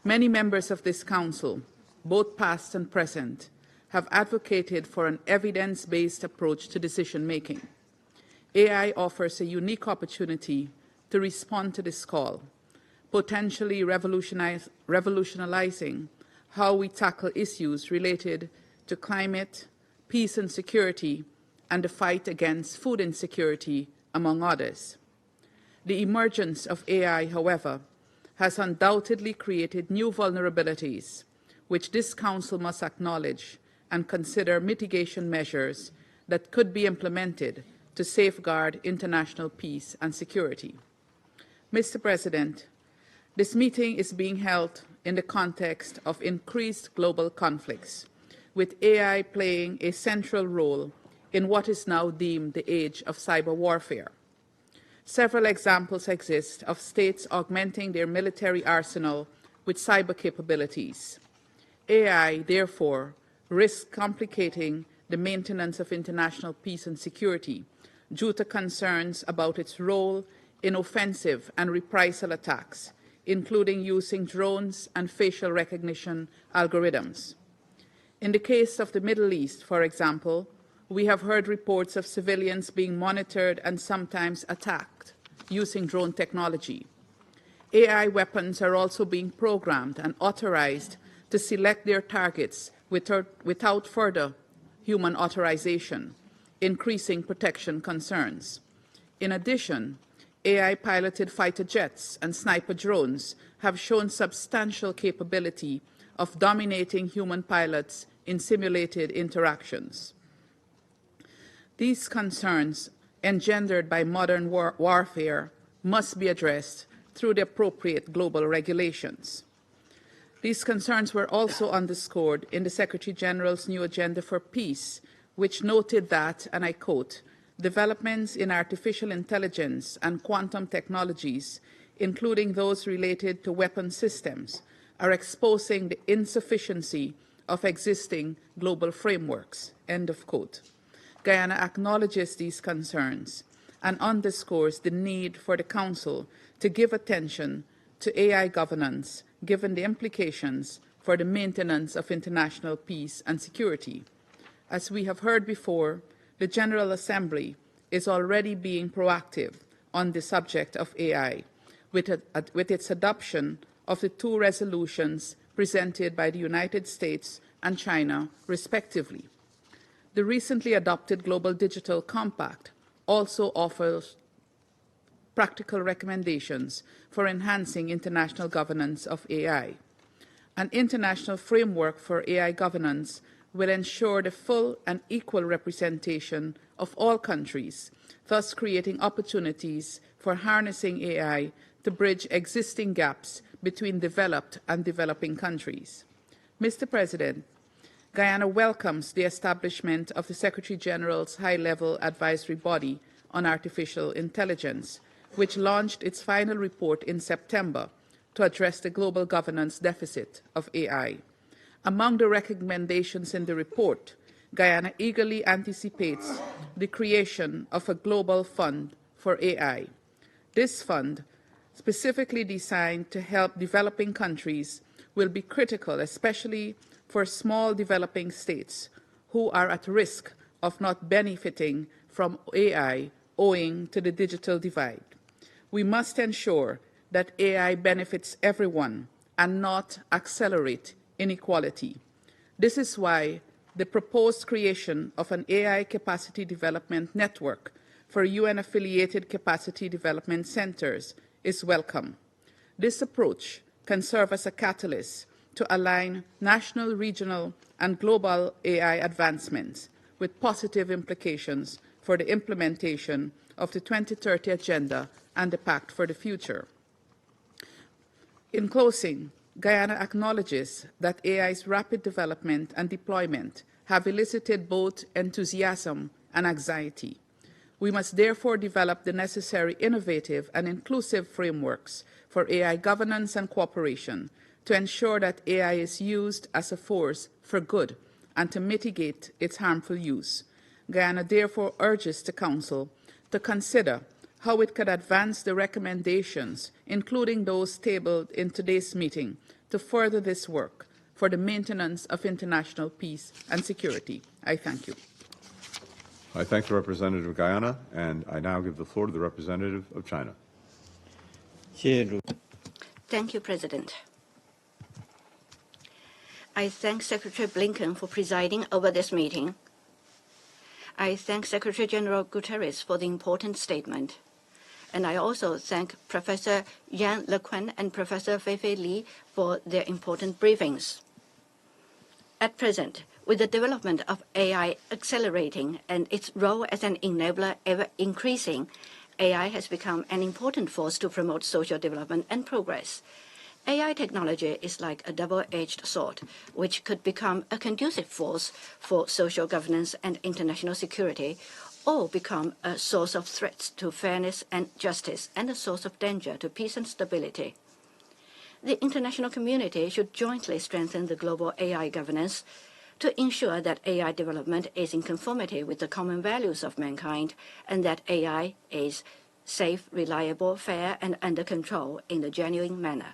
Many members of this Council, both past and present, have advocated for an evidence-based approach to decision-making. AI offers a unique opportunity to respond to this call, potentially revolutionizing how we tackle issues related to climate, peace and security, and the fight against food insecurity, among others. The emergence of AI, however, has undoubtedly created new vulnerabilities, which this Council must acknowledge and consider mitigation measures that could be implemented to safeguard international peace and security. Mr. President, this meeting is being held in the context of increased global conflicts, with AI playing a central role in what is now deemed the age of cyber warfare. Several examples exist of states augmenting their military arsenal with cyber capabilities. AI, therefore, risks complicating the maintenance of international peace and security due to concerns about its role in offensive and reprisal attacks, including using drones and facial recognition algorithms. In the case of the Middle East, for example, we have heard reports of civilians being monitored and sometimes attacked using drone technology. AI weapons are also being programmed and authorized to select their targets without further human authorization, increasing protection concerns. In addition, AI-piloted fighter jets and sniper drones have shown substantial capability of dominating human pilots in simulated interactions. These concerns, engendered by modern warfare, must be addressed through the appropriate global regulations. These concerns were also underscored in the Secretary General's new Agenda for Peace, which noted that, and I quote, developments in artificial intelligence and quantum technologies, including those related to weapon systems, are exposing the insufficiency of existing global frameworks, end of quote. Guyana acknowledges these concerns and underscores the need for the Council to give attention to AI governance, given the implications for the maintenance of international peace and security. As we have heard before, the General Assembly is already being proactive on the subject of AI, with its adoption of the 2 resolutions presented by the United States and China, respectively. The recently adopted Global Digital Compact also offers practical recommendations for enhancing international governance of AI. An international framework for AI governance will ensure the full and equal representation of all countries, thus creating opportunities for harnessing AI to bridge existing gaps between developed and developing countries. Mr. President, Guyana welcomes the establishment of the Secretary General's high-level advisory body on artificial intelligence, which launched its final report in September to address the global governance deficit of AI. Among the recommendations in the report, Guyana eagerly anticipates the creation of a global fund for AI. This fund, specifically designed to help developing countries, will be critical, especially for small developing states who are at risk of not benefiting from AI owing to the digital divide. We must ensure that AI benefits everyone and not accelerate inequality. This is why the proposed creation of an AI capacity development network for UN-affiliated capacity development centers is welcome. This approach can serve as a catalyst to align national, regional, and global AI advancements with positive implications for the implementation of the 2030 Agenda and the Pact for the Future. In closing, Guyana acknowledges that AI's rapid development and deployment have elicited both enthusiasm and anxiety. We must therefore develop the necessary innovative and inclusive frameworks for AI governance and cooperation to ensure that AI is used as a force for good and to mitigate its harmful use. Guyana therefore urges the Council to consider how it could advance the recommendations, including those tabled in today's meeting, to further this work for the maintenance of international peace and security. I thank you. I thank the representative of Guyana, and I now give the floor to the representative of China. Thank you, President. I thank Secretary Blinken for presiding over this meeting. I thank Secretary General Guterres for the important statement. And I also thank Professor Yan LeQuan and Professor Feifei Li for their important briefings. At present, with the development of AI accelerating and its role as an enabler ever increasing, AI has become an important force to promote social development and progress. AI technology is like a double-edged sword, which could become a conducive force for social governance and international security, or become a source of threats to fairness and justice and a source of danger to peace and stability. The international community should jointly strengthen the global AI governance to ensure that AI development is in conformity with the common values of mankind and that AI is safe, reliable, fair, and under control in a genuine manner.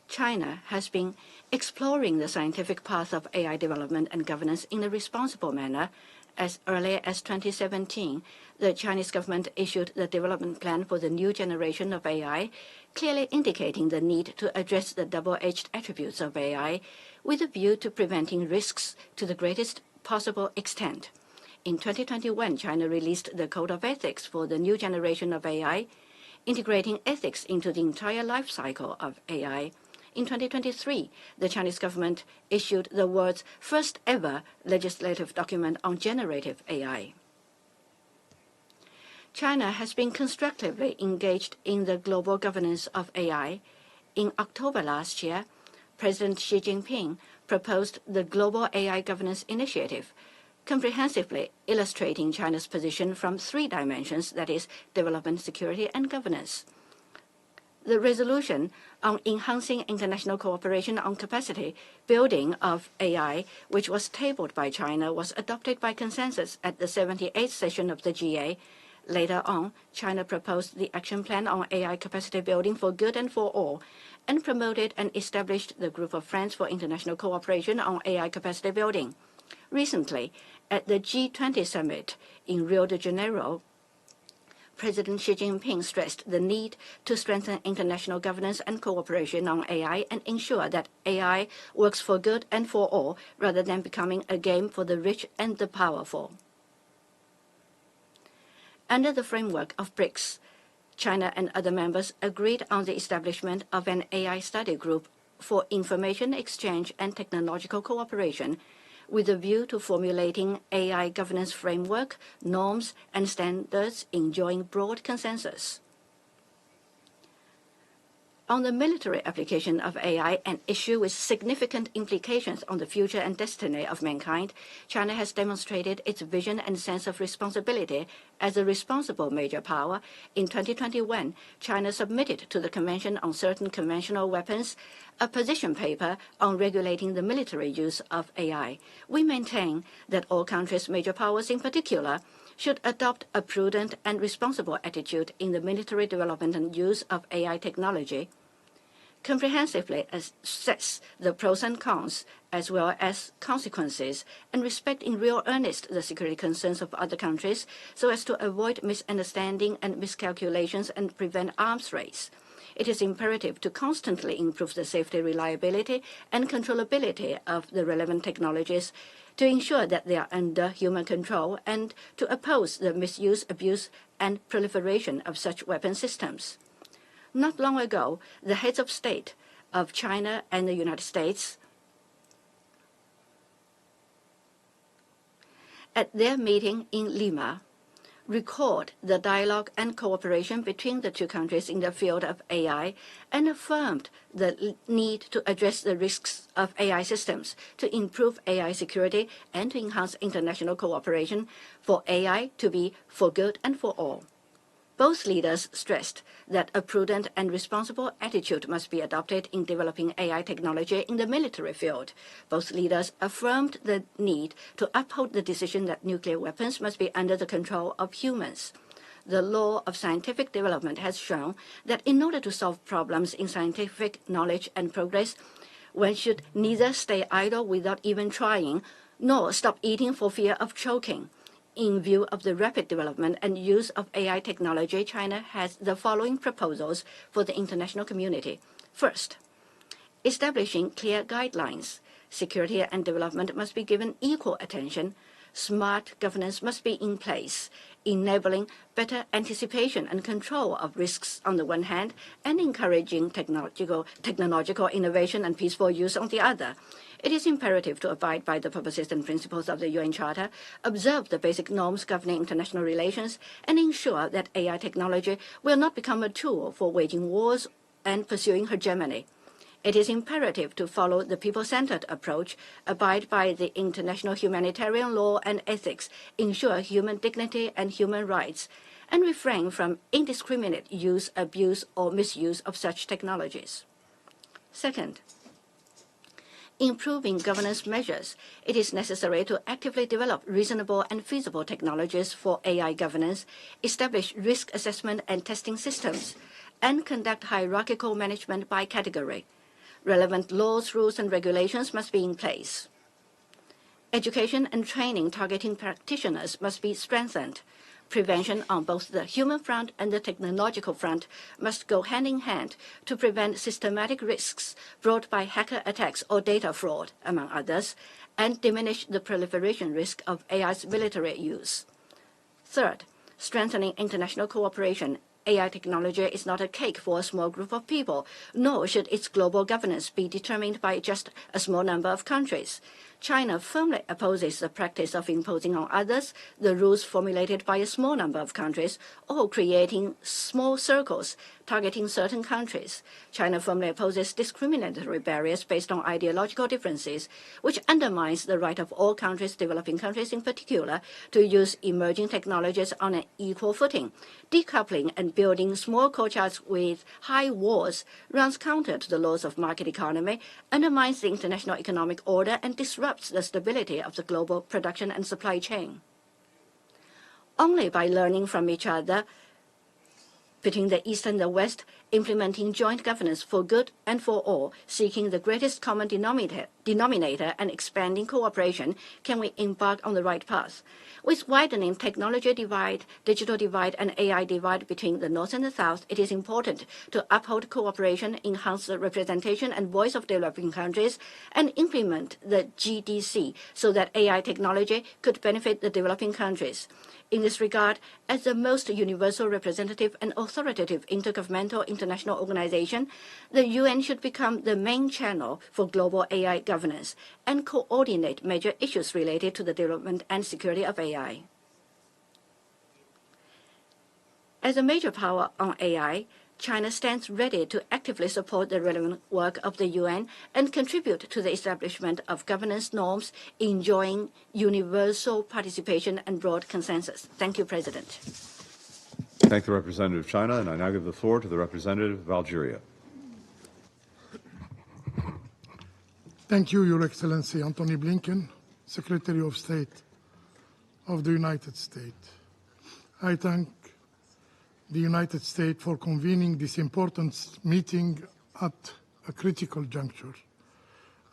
China has been exploring the scientific path of AI development and governance in a responsible manner. As early as 2017, the Chinese government issued the development plan for the new generation of AI, clearly indicating the need to address the double-edged attributes of AI with a view to preventing risks to the greatest possible extent. In 2021, China released the Code of Ethics for the new generation of AI, integrating ethics into the entire life cycle of AI. In 2023, the Chinese government issued the world's first ever legislative document on generative AI. China has been constructively engaged in the global governance of AI. In October last year, President Xi Jinping proposed the Global AI Governance Initiative, comprehensively illustrating China's position from 3 dimensions, that is, development, security, and governance. The resolution on enhancing international cooperation on capacity building of AI, which was tabled by China, was adopted by consensus at the 78th session of the GA. Later on, China proposed the action plan on AI capacity building for good and for all, and promoted and established the Group of Friends for International Cooperation on AI capacity building. Recently, at the G20 summit in Rio de Janeiro, President Xi Jinping stressed the need to strengthen international governance and cooperation on AI and ensure that AI works for good and for all, rather than becoming a game for the rich and the powerful. Under the framework of BRICS, China and other members agreed on the establishment of an AI study group for information exchange and technological cooperation, with a view to formulating AI governance framework, norms, and standards enjoying broad consensus. On the military application of AI, an issue with significant implications on the future and destiny of mankind, China has demonstrated its vision and sense of responsibility as a responsible major power. In 2021, China submitted to the Convention on Certain Conventional Weapons a position paper on regulating the military use of AI. We maintain that all countries, major powers in particular, should adopt a prudent and responsible attitude in the military development and use of AI technology, comprehensively assess the pros and cons as well as consequences, and respect in real earnest the security concerns of other countries so as to avoid misunderstanding and miscalculations and prevent arms race. It is imperative to constantly improve the safety, reliability, and controllability of the relevant technologies to ensure that they are under human control and to oppose the misuse, abuse, and proliferation of such weapon systems. Not long ago, the heads of state of China and the United States, at their meeting in Lima, recalled the dialogue and cooperation between the two countries in the field of AI and affirmed the need to address the risks of AI systems, to improve AI security, and to enhance international cooperation for AI to be for good and for all. Both leaders stressed that a prudent and responsible attitude must be adopted in developing AI technology in the military field. Both leaders affirmed the need to uphold the decision that nuclear weapons must be under the control of humans. The law of scientific development has shown that in order to solve problems in scientific knowledge and progress, one should neither stay idle without even trying, nor stop eating for fear of choking. In view of the rapid development and use of AI technology, China has the following proposals for the international community. First, establishing clear guidelines. Security and development must be given equal attention. Smart governance must be in place, enabling better anticipation and control of risks on the one hand, and encouraging technological innovation and peaceful use on the other. It is imperative to abide by the purposes and principles of the UN Charter, observe the basic norms governing international relations, and ensure that AI technology will not become a tool for waging wars and pursuing hegemony. It is imperative to follow the people-centered approach, abide by the international humanitarian law and ethics, ensure human dignity and human rights, and refrain from indiscriminate use, abuse, or misuse of such technologies. Second, improving governance measures. It is necessary to actively develop reasonable and feasible technologies for AI governance, establish risk assessment and testing systems, and conduct hierarchical management by category. Relevant laws, rules, and regulations must be in place. Education and training targeting practitioners must be strengthened. Prevention on both the human front and the technological front must go hand in hand to prevent systematic risks brought by hacker attacks or data fraud, among others, and diminish the proliferation risk of AI's military use. Third, strengthening international cooperation. AI technology is not a cake for a small group of people, nor should its global governance be determined by just a small number of countries. China firmly opposes the practice of imposing on others the rules formulated by a small number of countries or creating small circles targeting certain countries. China firmly opposes discriminatory barriers based on ideological differences, which undermines the right of all countries, developing countries in particular, to use emerging technologies on an equal footing. Decoupling and building small courtyards with high walls runs counter to the laws of market economy, undermines the international economic order, and disrupts the stability of the global production and supply chain. Only by learning from each other, between the East and the West, implementing joint governance for good and for all, seeking the greatest common denominator and expanding cooperation, can we embark on the right path. With widening technology divide, digital divide, and AI divide between the North and the South, it is important to uphold cooperation, enhance the representation and voice of developing countries, and implement the GDC so that AI technology could benefit the developing countries. In this regard, as the most universal, representative, and authoritative intergovernmental international organization, the UN should become the main channel for global AI governance and coordinate major issues related to the development and security of AI. As a major power on AI, China stands ready to actively support the relevant work of the UN and contribute to the establishment of governance norms enjoying universal participation and broad consensus. Thank you, President. Thank the representative of China, and I now give the floor to the representative of Algeria. Thank you, Your Excellency Antony Blinken, Secretary of State of the United States. I thank the United States for convening this important meeting at a critical juncture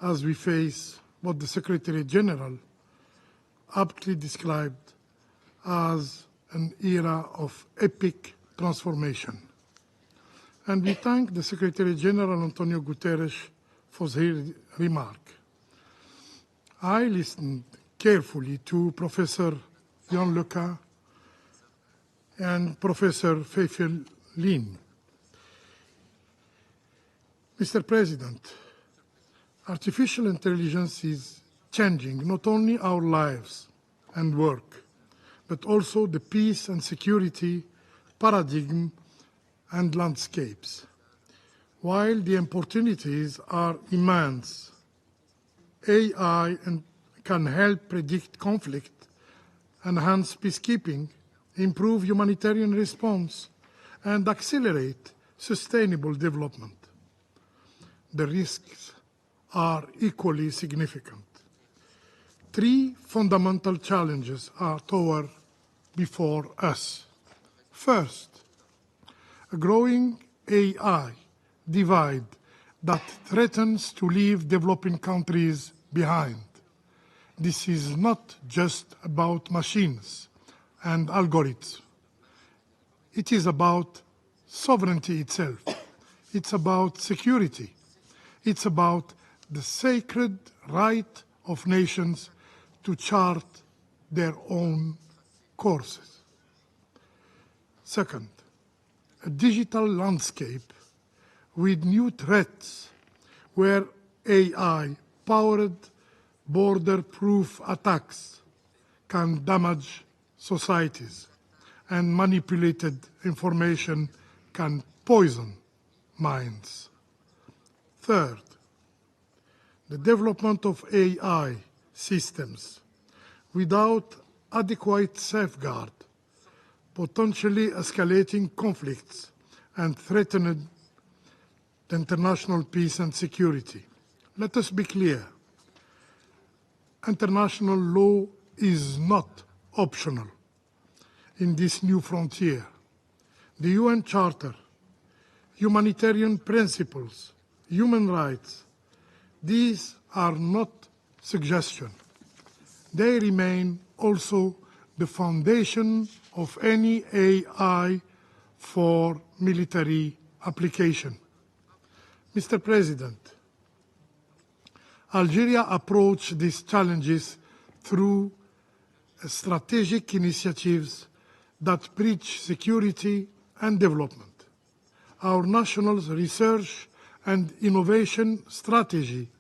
as we face what the Secretary General aptly described as an era of epic transformation. And we thank the Secretary General Antonio Guterres for his remark. I listened carefully to Professor Jan Leca and Professor Feifel Lin. Mr. President, artificial intelligence is changing not only our lives and work, but also the peace and security paradigm and landscapes. While the opportunities are immense, AI can help predict conflict, enhance peacekeeping, improve humanitarian response, and accelerate sustainable development. The risks are equally significant. Three fundamental challenges are before us. First, a growing AI divide that threatens to leave developing countries behind. This is not just about machines and algorithms. It is about sovereignty itself. It's about security. It's about the sacred right of nations to chart their own courses. Second, a digital landscape with new threats where AI-powered border-proof attacks can damage societies, and manipulated information can poison minds. Third, the development of AI systems without adequate safeguard, potentially escalating conflicts and threatening international peace and security. Let us be clear. International law is not optional in this new frontier. The UN Charter, humanitarian principles, human rights, these are not suggestions. They remain also the foundation of any AI for military application. Mr. President, Algeria approached these challenges through strategic initiatives that bridge security and development. Our national research and innovation strategy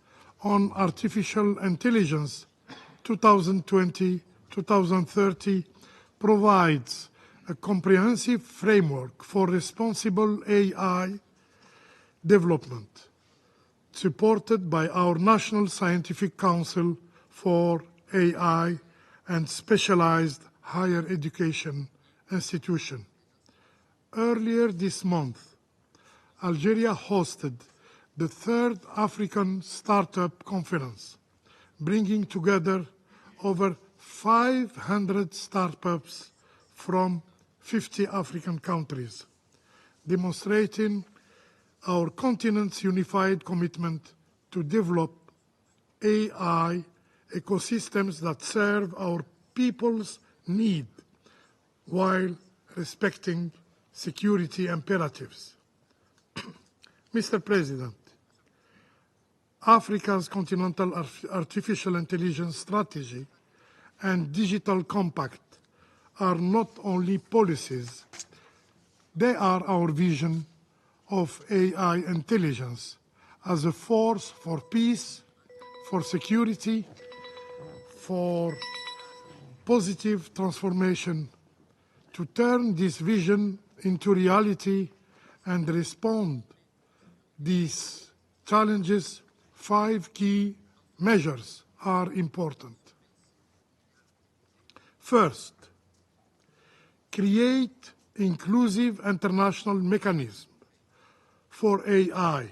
on Artificial Intelligence 2020-2030 provides a comprehensive framework for responsible AI development, supported by our National Scientific Council for AI and specialized higher education institution. Earlier this month, Algeria hosted the third African Startup Conference, bringing together over 500 startups from 50 African countries, demonstrating our continent's unified commitment to develop AI ecosystems that serve our people's need while respecting security imperatives. Mr. President, Africa's Continental Artificial Intelligence Strategy and Digital Compact are not only policies, they are our vision of AI intelligence as a force for peace, for security, for positive transformation, to turn this vision into reality and respond these challenges. 5 key measures are important. First, create inclusive international mechanism for AI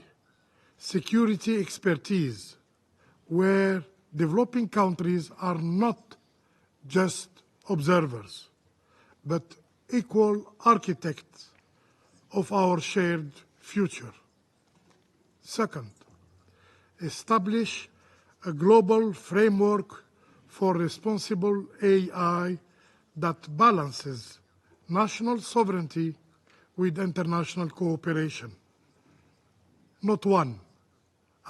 security expertise, where developing countries are not just observers, but equal architects of our shared future. Second, establish a global framework for responsible AI that balances national sovereignty with international cooperation, not one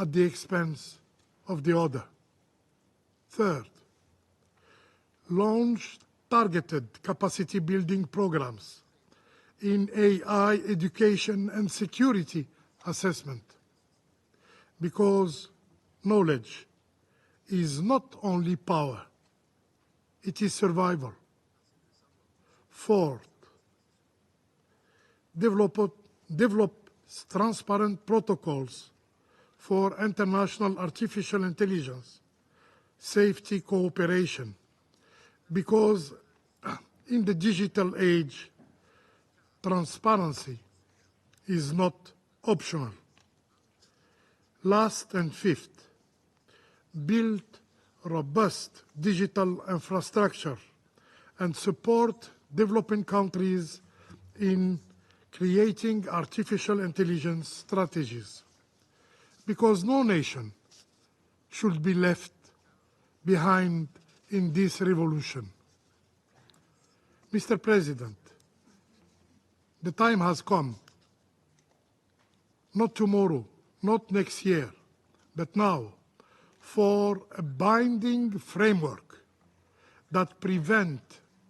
at the expense of the other. Third, launch targeted capacity building programs in AI education and security assessment, because knowledge is not only power, it is survival. Fourth, develop transparent protocols for international artificial intelligence safety cooperation, because in the digital age, transparency is not optional. Last and fifth, build robust digital infrastructure and support developing countries in creating artificial intelligence strategies, because no nation should be left behind in this revolution. Mr. President, the time has come, not tomorrow, not next year, but now, for a binding framework that prevent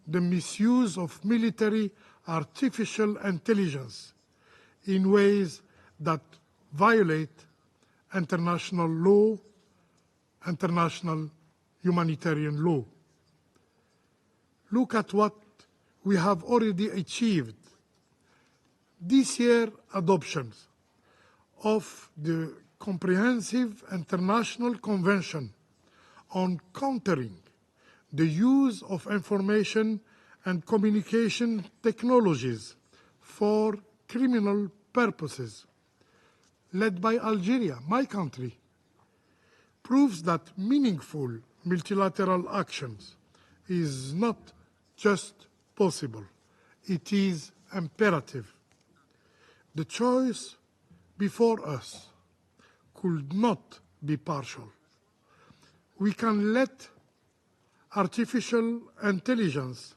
the misuse of military artificial intelligence in ways that violate international law, international humanitarian law. Look at what we have already achieved. This year, adoptions of the Comprehensive International Convention on countering the use of information and communication technologies for criminal purposes, led by Algeria, my country, proves that meaningful multilateral actions is not just possible, it is imperative. The choice before us could not be partial. We can let artificial intelligence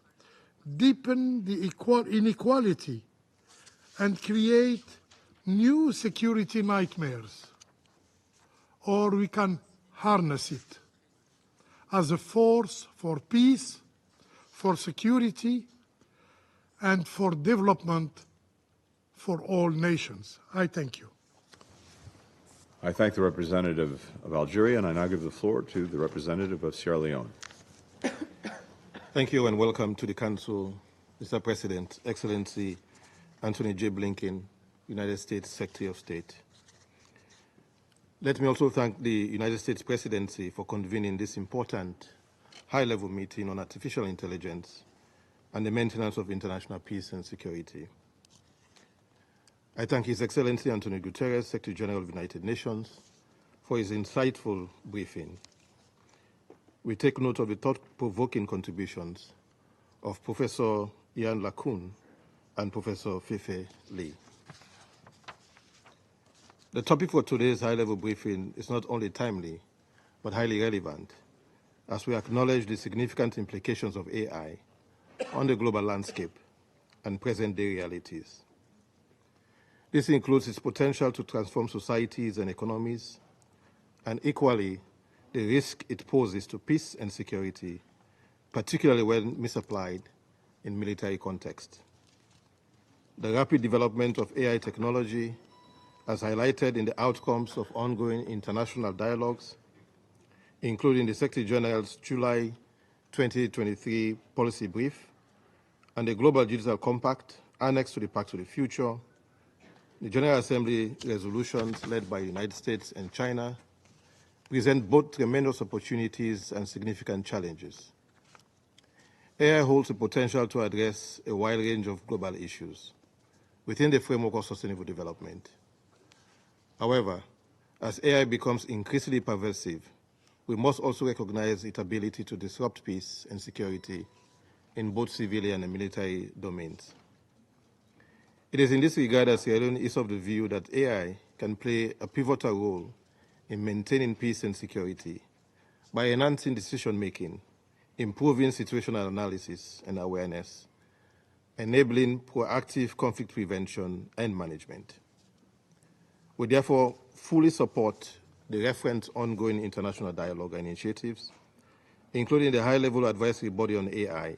deepen the inequality and create new security nightmares, or we can harness it as a force for peace, for security, and for development for all nations. I thank you. I thank the representative of Algeria, and I now give the floor to the representative of Sierra Leone. Thank you and welcome to the Council, Mr. President, Excellency Anthony J. Blinken, United States Secretary of State. Let me also thank the United States Presidency for convening this important high-level meeting on artificial intelligence and the maintenance of international peace and security. I thank His Excellency Antonio Guterres, Secretary General of the United Nations, for his insightful briefing. We take note of the thought-provoking contributions of Professor Ian LaCoon and Professor Feifei Lee. The topic for today's high-level briefing is not only timely, but highly relevant, as we acknowledge the significant implications of AI on the global landscape and present-day realities. This includes its potential to transform societies and economies, and equally, the risk it poses to peace and security, particularly when misapplied in military context. The rapid development of AI technology, as highlighted in the outcomes of ongoing international dialogues, including the Secretary General's July 2023 policy brief and the Global Digital Compact annexed to the Pact to the Future, the General Assembly resolutions led by the United States and China present both tremendous opportunities and significant challenges. AI holds the potential to address a wide range of global issues within the framework of sustainable development. However, as AI becomes increasingly pervasive, we must also recognize its ability to disrupt peace and security in both civilian and military domains. It is in this regard that Sierra Leone is of the view that AI can play a pivotal role in maintaining peace and security by enhancing decision-making, improving situational analysis and awareness, enabling proactive conflict prevention and management. We therefore fully support the referenced ongoing international dialogue and initiatives, including the high-level advisory body on AI,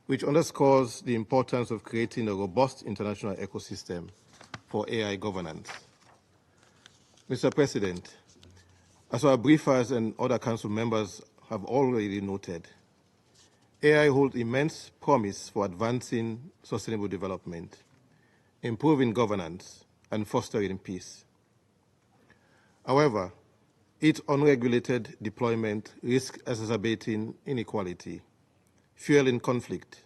which underscores the importance of creating a robust international ecosystem for AI governance. Mr. President, as our briefers and other Council members have already noted, AI holds immense promise for advancing sustainable development, improving governance, and fostering peace. However, its unregulated deployment risks exacerbating inequality, fueling conflict,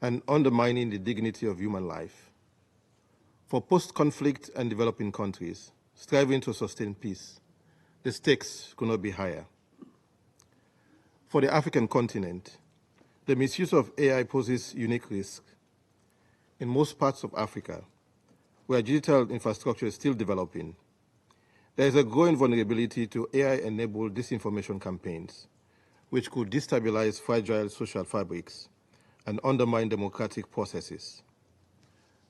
and undermining the dignity of human life. For post-conflict and developing countries striving to sustain peace, the stakes could not be higher. For the African continent, the misuse of AI poses unique risks. In most parts of Africa, where digital infrastructure is still developing, there is a growing vulnerability to AI-enabled disinformation campaigns, which could destabilize fragile social fabrics and undermine democratic processes.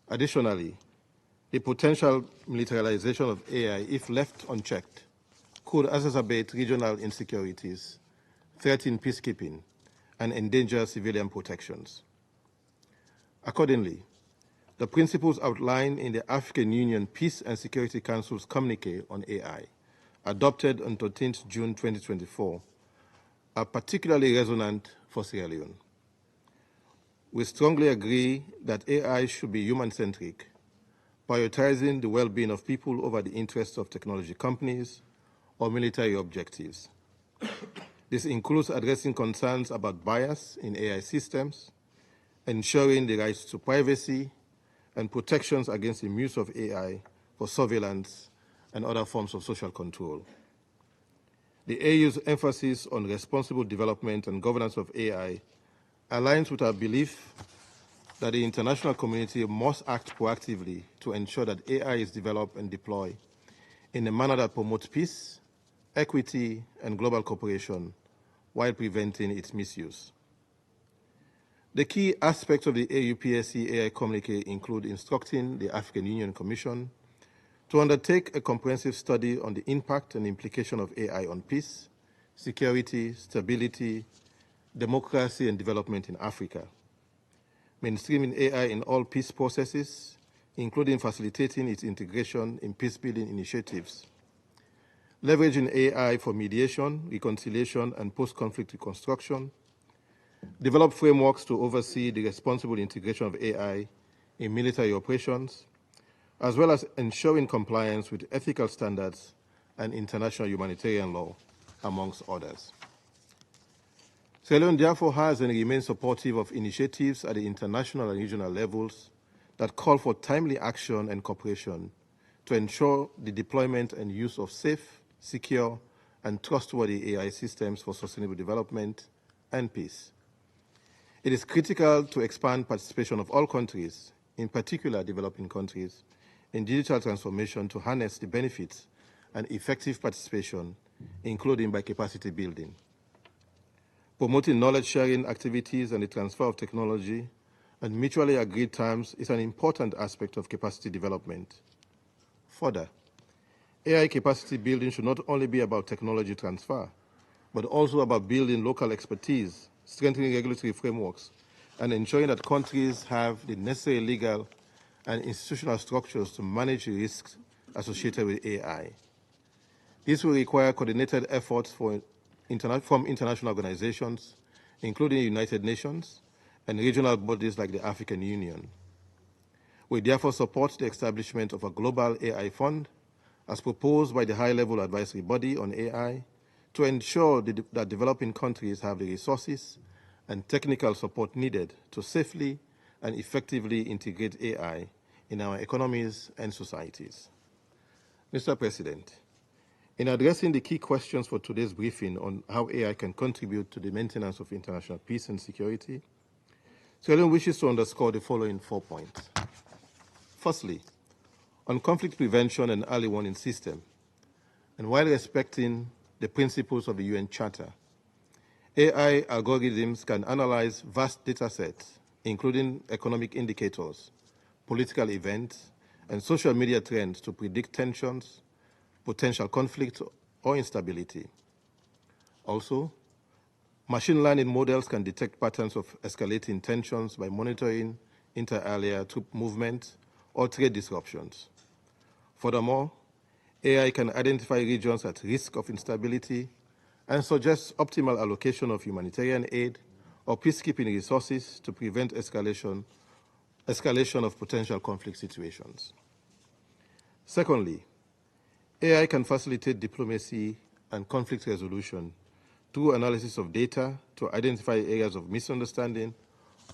Additionally, the potential militarization of AI, if left unchecked, could exacerbate regional insecurities, threaten peacekeeping, and endanger civilian protections. Accordingly, the principles outlined in the African Union Peace and Security Council's communique on AI, adopted on 13th June 2024, are particularly resonant for Sierra Leone. We strongly agree that AI should be human-centric, prioritizing the well-being of people over the interests of technology companies or military objectives. This includes addressing concerns about bias in AI systems, ensuring the rights to privacy, and protections against the use of AI for surveillance and other forms of social control. The AU's emphasis on responsible development and governance of AI aligns with our belief that the international community must act proactively to ensure that AI is developed and deployed in a manner that promotes peace, equity, and global cooperation while preventing its misuse. The key aspects of the AU-PSC AI communique include instructing the African Union Commission to undertake a comprehensive study on the impact and implication of AI on peace, security, stability, democracy, and development in Africa. Mainstreaming AI in all peace processes, including facilitating its integration in peace-building initiatives, leveraging AI for mediation, reconciliation, and post-conflict reconstruction, develop frameworks to oversee the responsible integration of AI in military operations, as well as ensuring compliance with ethical standards and international humanitarian law, amongst others. Sierra Leone therefore has and remains supportive of initiatives at the international and regional levels that call for timely action and cooperation to ensure the deployment and use of safe, secure, and trustworthy AI systems for sustainable development and peace. It is critical to expand participation of all countries, in particular developing countries, in digital transformation to harness the benefits and effective participation, including by capacity building. Promoting knowledge-sharing activities and the transfer of technology and mutually agreed terms is an important aspect of capacity development. Further, AI capacity building should not only be about technology transfer, but also about building local expertise, strengthening regulatory frameworks, and ensuring that countries have the necessary legal and institutional structures to manage the risks associated with AI. This will require coordinated efforts from international organizations, including the United Nations, and regional bodies like the African Union. We therefore support the establishment of a global AI fund, as proposed by the high-level advisory body on AI, to ensure that developing countries have the resources and technical support needed to safely and effectively integrate AI in our economies and societies. Mr. President, in addressing the key questions for today's briefing on how AI can contribute to the maintenance of international peace and security, Sierra Leone wishes to underscore the following 4 points. Firstly, on conflict prevention and early warning system, and while respecting the principles of the UN Charter, AI algorithms can analyze vast data sets, including economic indicators, political events, and social media trends to predict tensions, potential conflict, or instability. Also, machine learning models can detect patterns of escalating tensions by monitoring inter-area troop movement or trade disruptions. Furthermore, AI can identify regions at risk of instability and suggest optimal allocation of humanitarian aid or peacekeeping resources to prevent escalation of potential conflict situations. Secondly, AI can facilitate diplomacy and conflict resolution through analysis of data to identify areas of misunderstanding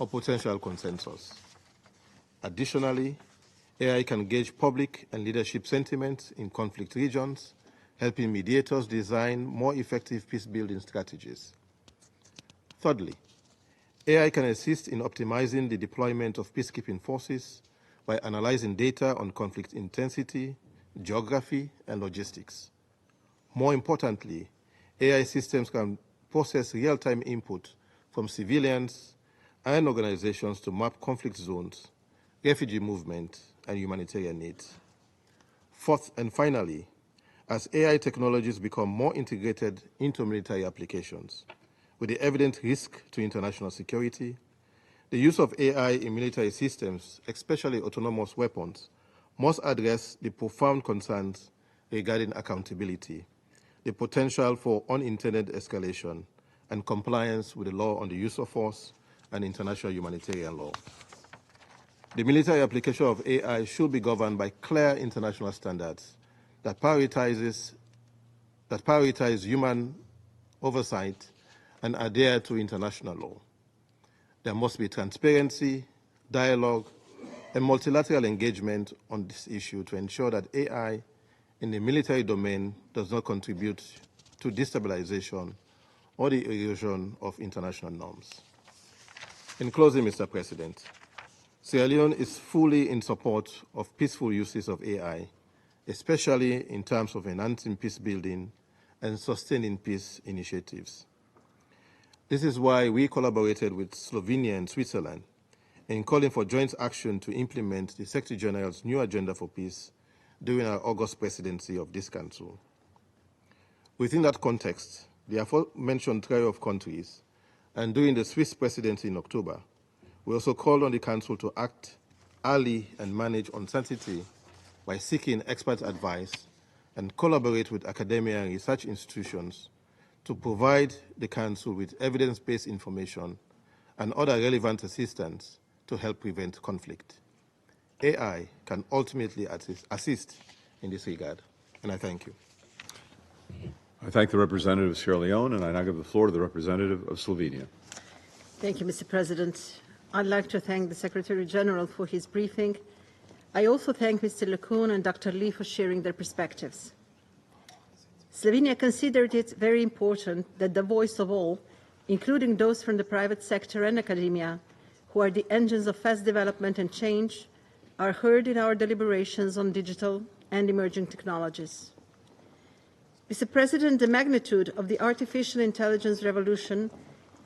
or potential consensus. Additionally, AI can gauge public and leadership sentiment in conflict regions, helping mediators design more effective peace-building strategies. Thirdly, AI can assist in optimizing the deployment of peacekeeping forces by analyzing data on conflict intensity, geography, and logistics. More importantly, AI systems can process real-time input from civilians and organizations to map conflict zones, refugee movement, and humanitarian needs. Fourth and finally, as AI technologies become more integrated into military applications, with the evident risk to international security, the use of AI in military systems, especially autonomous weapons, must address the profound concerns regarding accountability, the potential for unintended escalation, and compliance with the law on the use of force and international humanitarian law. The military application of AI should be governed by clear international standards that prioritize human oversight and adhere to international law. There must be transparency, dialogue, and multilateral engagement on this issue to ensure that AI in the military domain does not contribute to destabilization or the erosion of international norms. In closing, Mr. President, Sierra Leone is fully in support of peaceful uses of AI, especially in terms of enhancing peace building and sustaining peace initiatives. This is why we collaborated with Slovenia and Switzerland in calling for joint action to implement the Secretary General's new agenda for peace during our August presidency of this Council. Within that context, the aforementioned trio of countries, and during the Swiss presidency in October, we also called on the Council to act early and manage uncertainty by seeking expert advice and collaborate with academia and research institutions to provide the Council with evidence-based information and other relevant assistance to help prevent conflict. AI can ultimately assist in this regard, and I thank you. I thank the representative of Sierra Leone, and I now give the floor to the representative of Slovenia. Thank you, Mr. President. I'd like to thank the Secretary General for his briefing. I also thank Mr. LeCun and Dr. Lee for sharing their perspectives. Slovenia considered it very important that the voice of all, including those from the private sector and academia, who are the engines of fast development and change, are heard in our deliberations on digital and emerging technologies. Mr. President, the magnitude of the artificial intelligence revolution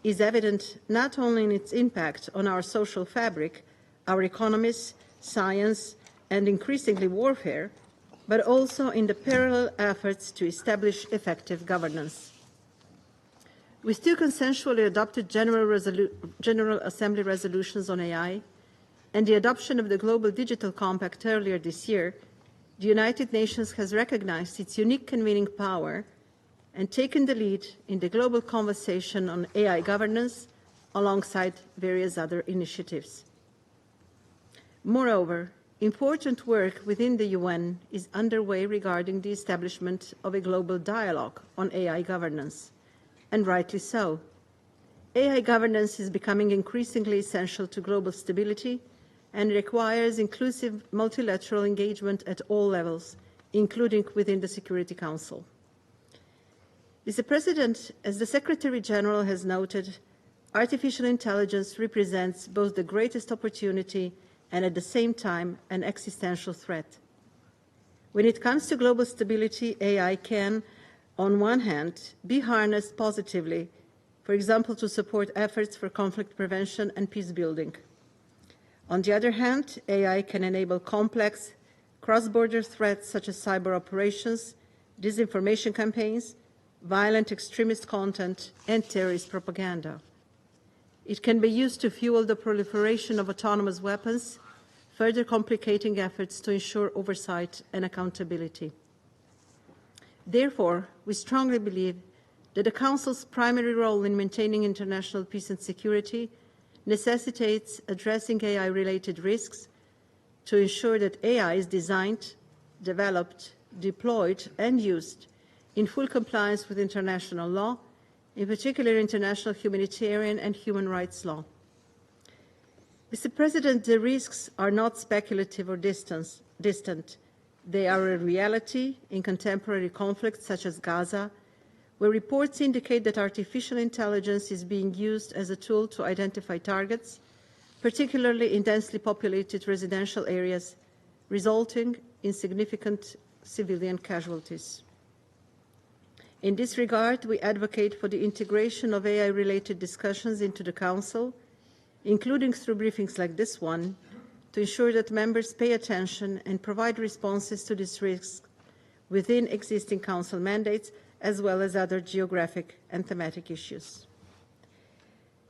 is evident not only in its impact on our social fabric, our economies, science, and increasingly warfare, but also in the parallel efforts to establish effective governance. With two consensually adopted General Assembly resolutions on AI and the adoption of the Global Digital Compact earlier this year, the United Nations has recognized its unique convening power and taken the lead in the global conversation on AI governance alongside various other initiatives. Moreover, important work within the UN is underway regarding the establishment of a global dialogue on AI governance, and rightly so. AI governance is becoming increasingly essential to global stability and requires inclusive multilateral engagement at all levels, including within the Security Council. Mr. President, as the Secretary General has noted, artificial intelligence represents both the greatest opportunity and at the same time an existential threat. When it comes to global stability, AI can, on one hand, be harnessed positively, for example, to support efforts for conflict prevention and peace building. On the other hand, AI can enable complex, cross-border threats such as cyber operations, disinformation campaigns, violent extremist content, and terrorist propaganda. It can be used to fuel the proliferation of autonomous weapons, further complicating efforts to ensure oversight and accountability. Therefore, we strongly believe that the Council's primary role in maintaining international peace and security necessitates addressing AI-related risks to ensure that AI is designed, developed, deployed, and used in full compliance with international law, in particular international humanitarian and human rights law. Mr. President, the risks are not speculative or distant. They are a reality in contemporary conflicts such as Gaza, where reports indicate that artificial intelligence is being used as a tool to identify targets, particularly in densely populated residential areas, resulting in significant civilian casualties. In this regard, we advocate for the integration of AI-related discussions into the Council, including through briefings like this one, to ensure that members pay attention and provide responses to these risks within existing Council mandates, as well as other geographic and thematic issues.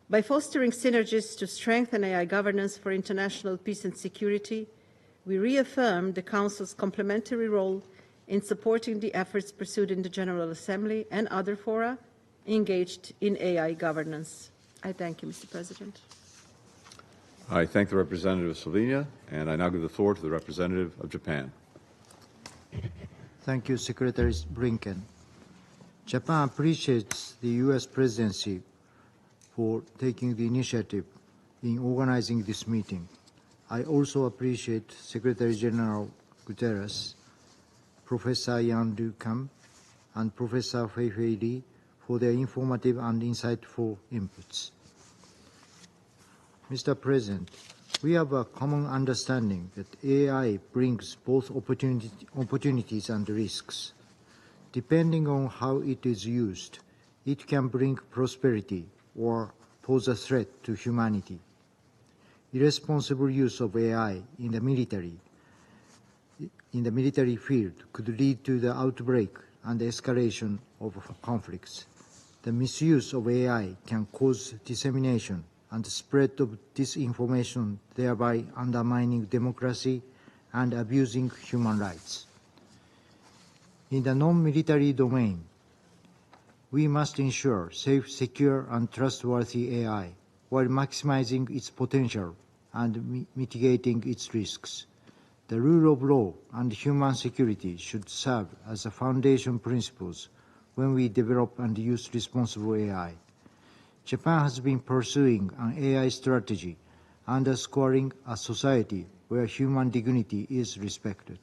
By fostering synergies to strengthen AI governance for international peace and security, we reaffirm the Council's complementary role in supporting the efforts pursued in the General Assembly and other fora engaged in AI governance. I thank you, Mr. President. I thank the representative of Slovenia, and I now give the floor to the representative of Japan. Thank you, Secretary Blinken. Japan appreciates the U.S. presidency for taking the initiative in organizing this meeting. I also appreciate Secretary General Guterres, Professor Jan LeCun, and Professor Fei Li for their informative and insightful inputs. Mr. President, we have a common understanding that AI brings both opportunities and risks. Depending on how it is used, it can bring prosperity or pose a threat to humanity. Irresponsible use of AI in the military field could lead to the outbreak and escalation of conflicts. The misuse of AI can cause dissemination and spread of disinformation, thereby undermining democracy and abusing human rights. In the non-military domain, we must ensure safe, secure, and trustworthy AI while maximizing its potential and mitigating its risks. The rule of law and human security should serve as the foundation principles when we develop and use responsible AI. Japan has been pursuing an AI strategy underscoring a society where human dignity is respected.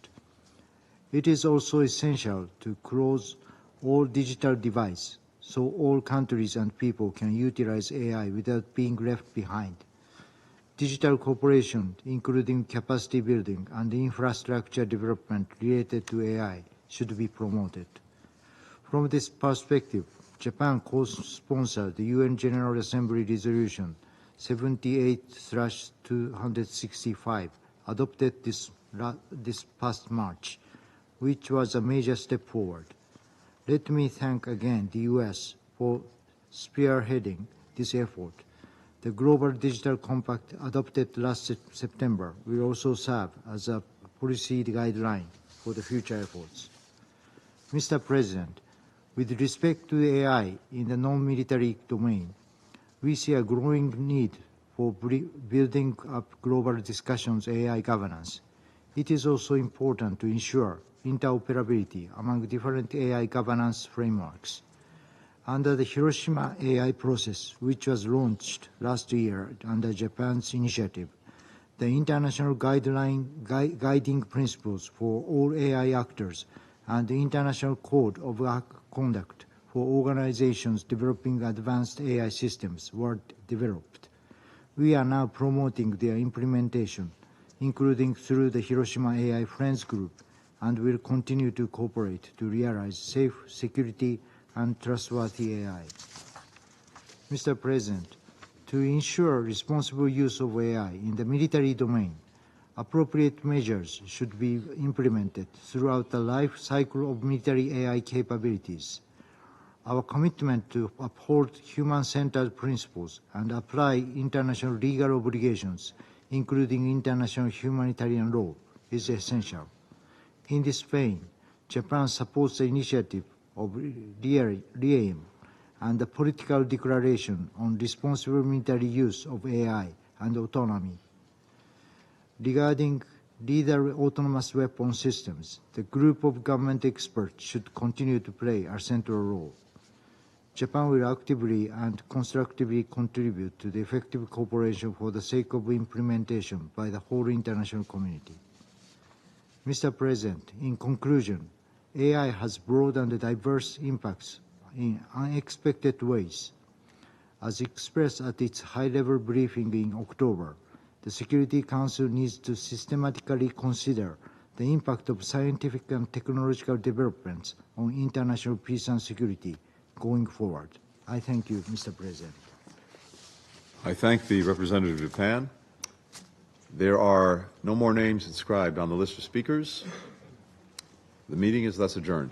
It is also essential to close all digital divides so all countries and people can utilize AI without being left behind. Digital cooperation, including capacity building and infrastructure development related to AI, should be promoted. From this perspective, Japan co-sponsored the UN General Assembly Resolution 78/265, adopted this past March, which was a major step forward. Let me thank again the US for spearheading this effort. The Global Digital Compact adopted last September will also serve as a policy guideline for the future efforts. Mr. President, with respect to AI in the non-military domain, we see a growing need for building up global discussions AI governance. It is also important to ensure interoperability among different AI governance frameworks. Under the Hiroshima AI process, which was launched last year under Japan's initiative, the international guiding principles for all AI actors and the International Code of Conduct for organizations developing advanced AI systems were developed. We are now promoting their implementation, including through the Hiroshima AI Friends Group, and will continue to cooperate to realize safe, security, and trustworthy AI. Mr. President, to ensure responsible use of AI in the military domain, appropriate measures should be implemented throughout the life cycle of military AI capabilities. Our commitment to uphold human-centered principles and apply international legal obligations, including international humanitarian law, is essential. In this vein, Japan supports the initiative of Leone and the political declaration on responsible military use of AI and autonomy. Regarding leader autonomous weapon systems, the group of government experts should continue to play a central role. Japan will actively and constructively contribute to the effective cooperation for the sake of implementation by the whole international community. Mr. President, in conclusion, AI has broad and diverse impacts in unexpected ways. As expressed at its high-level briefing in October, the Security Council needs to systematically consider the impact of scientific and technological developments on international peace and security going forward. I thank you, Mr. President. I thank the representative of Japan. There are no more names inscribed on the list of speakers. The meeting is thus adjourned.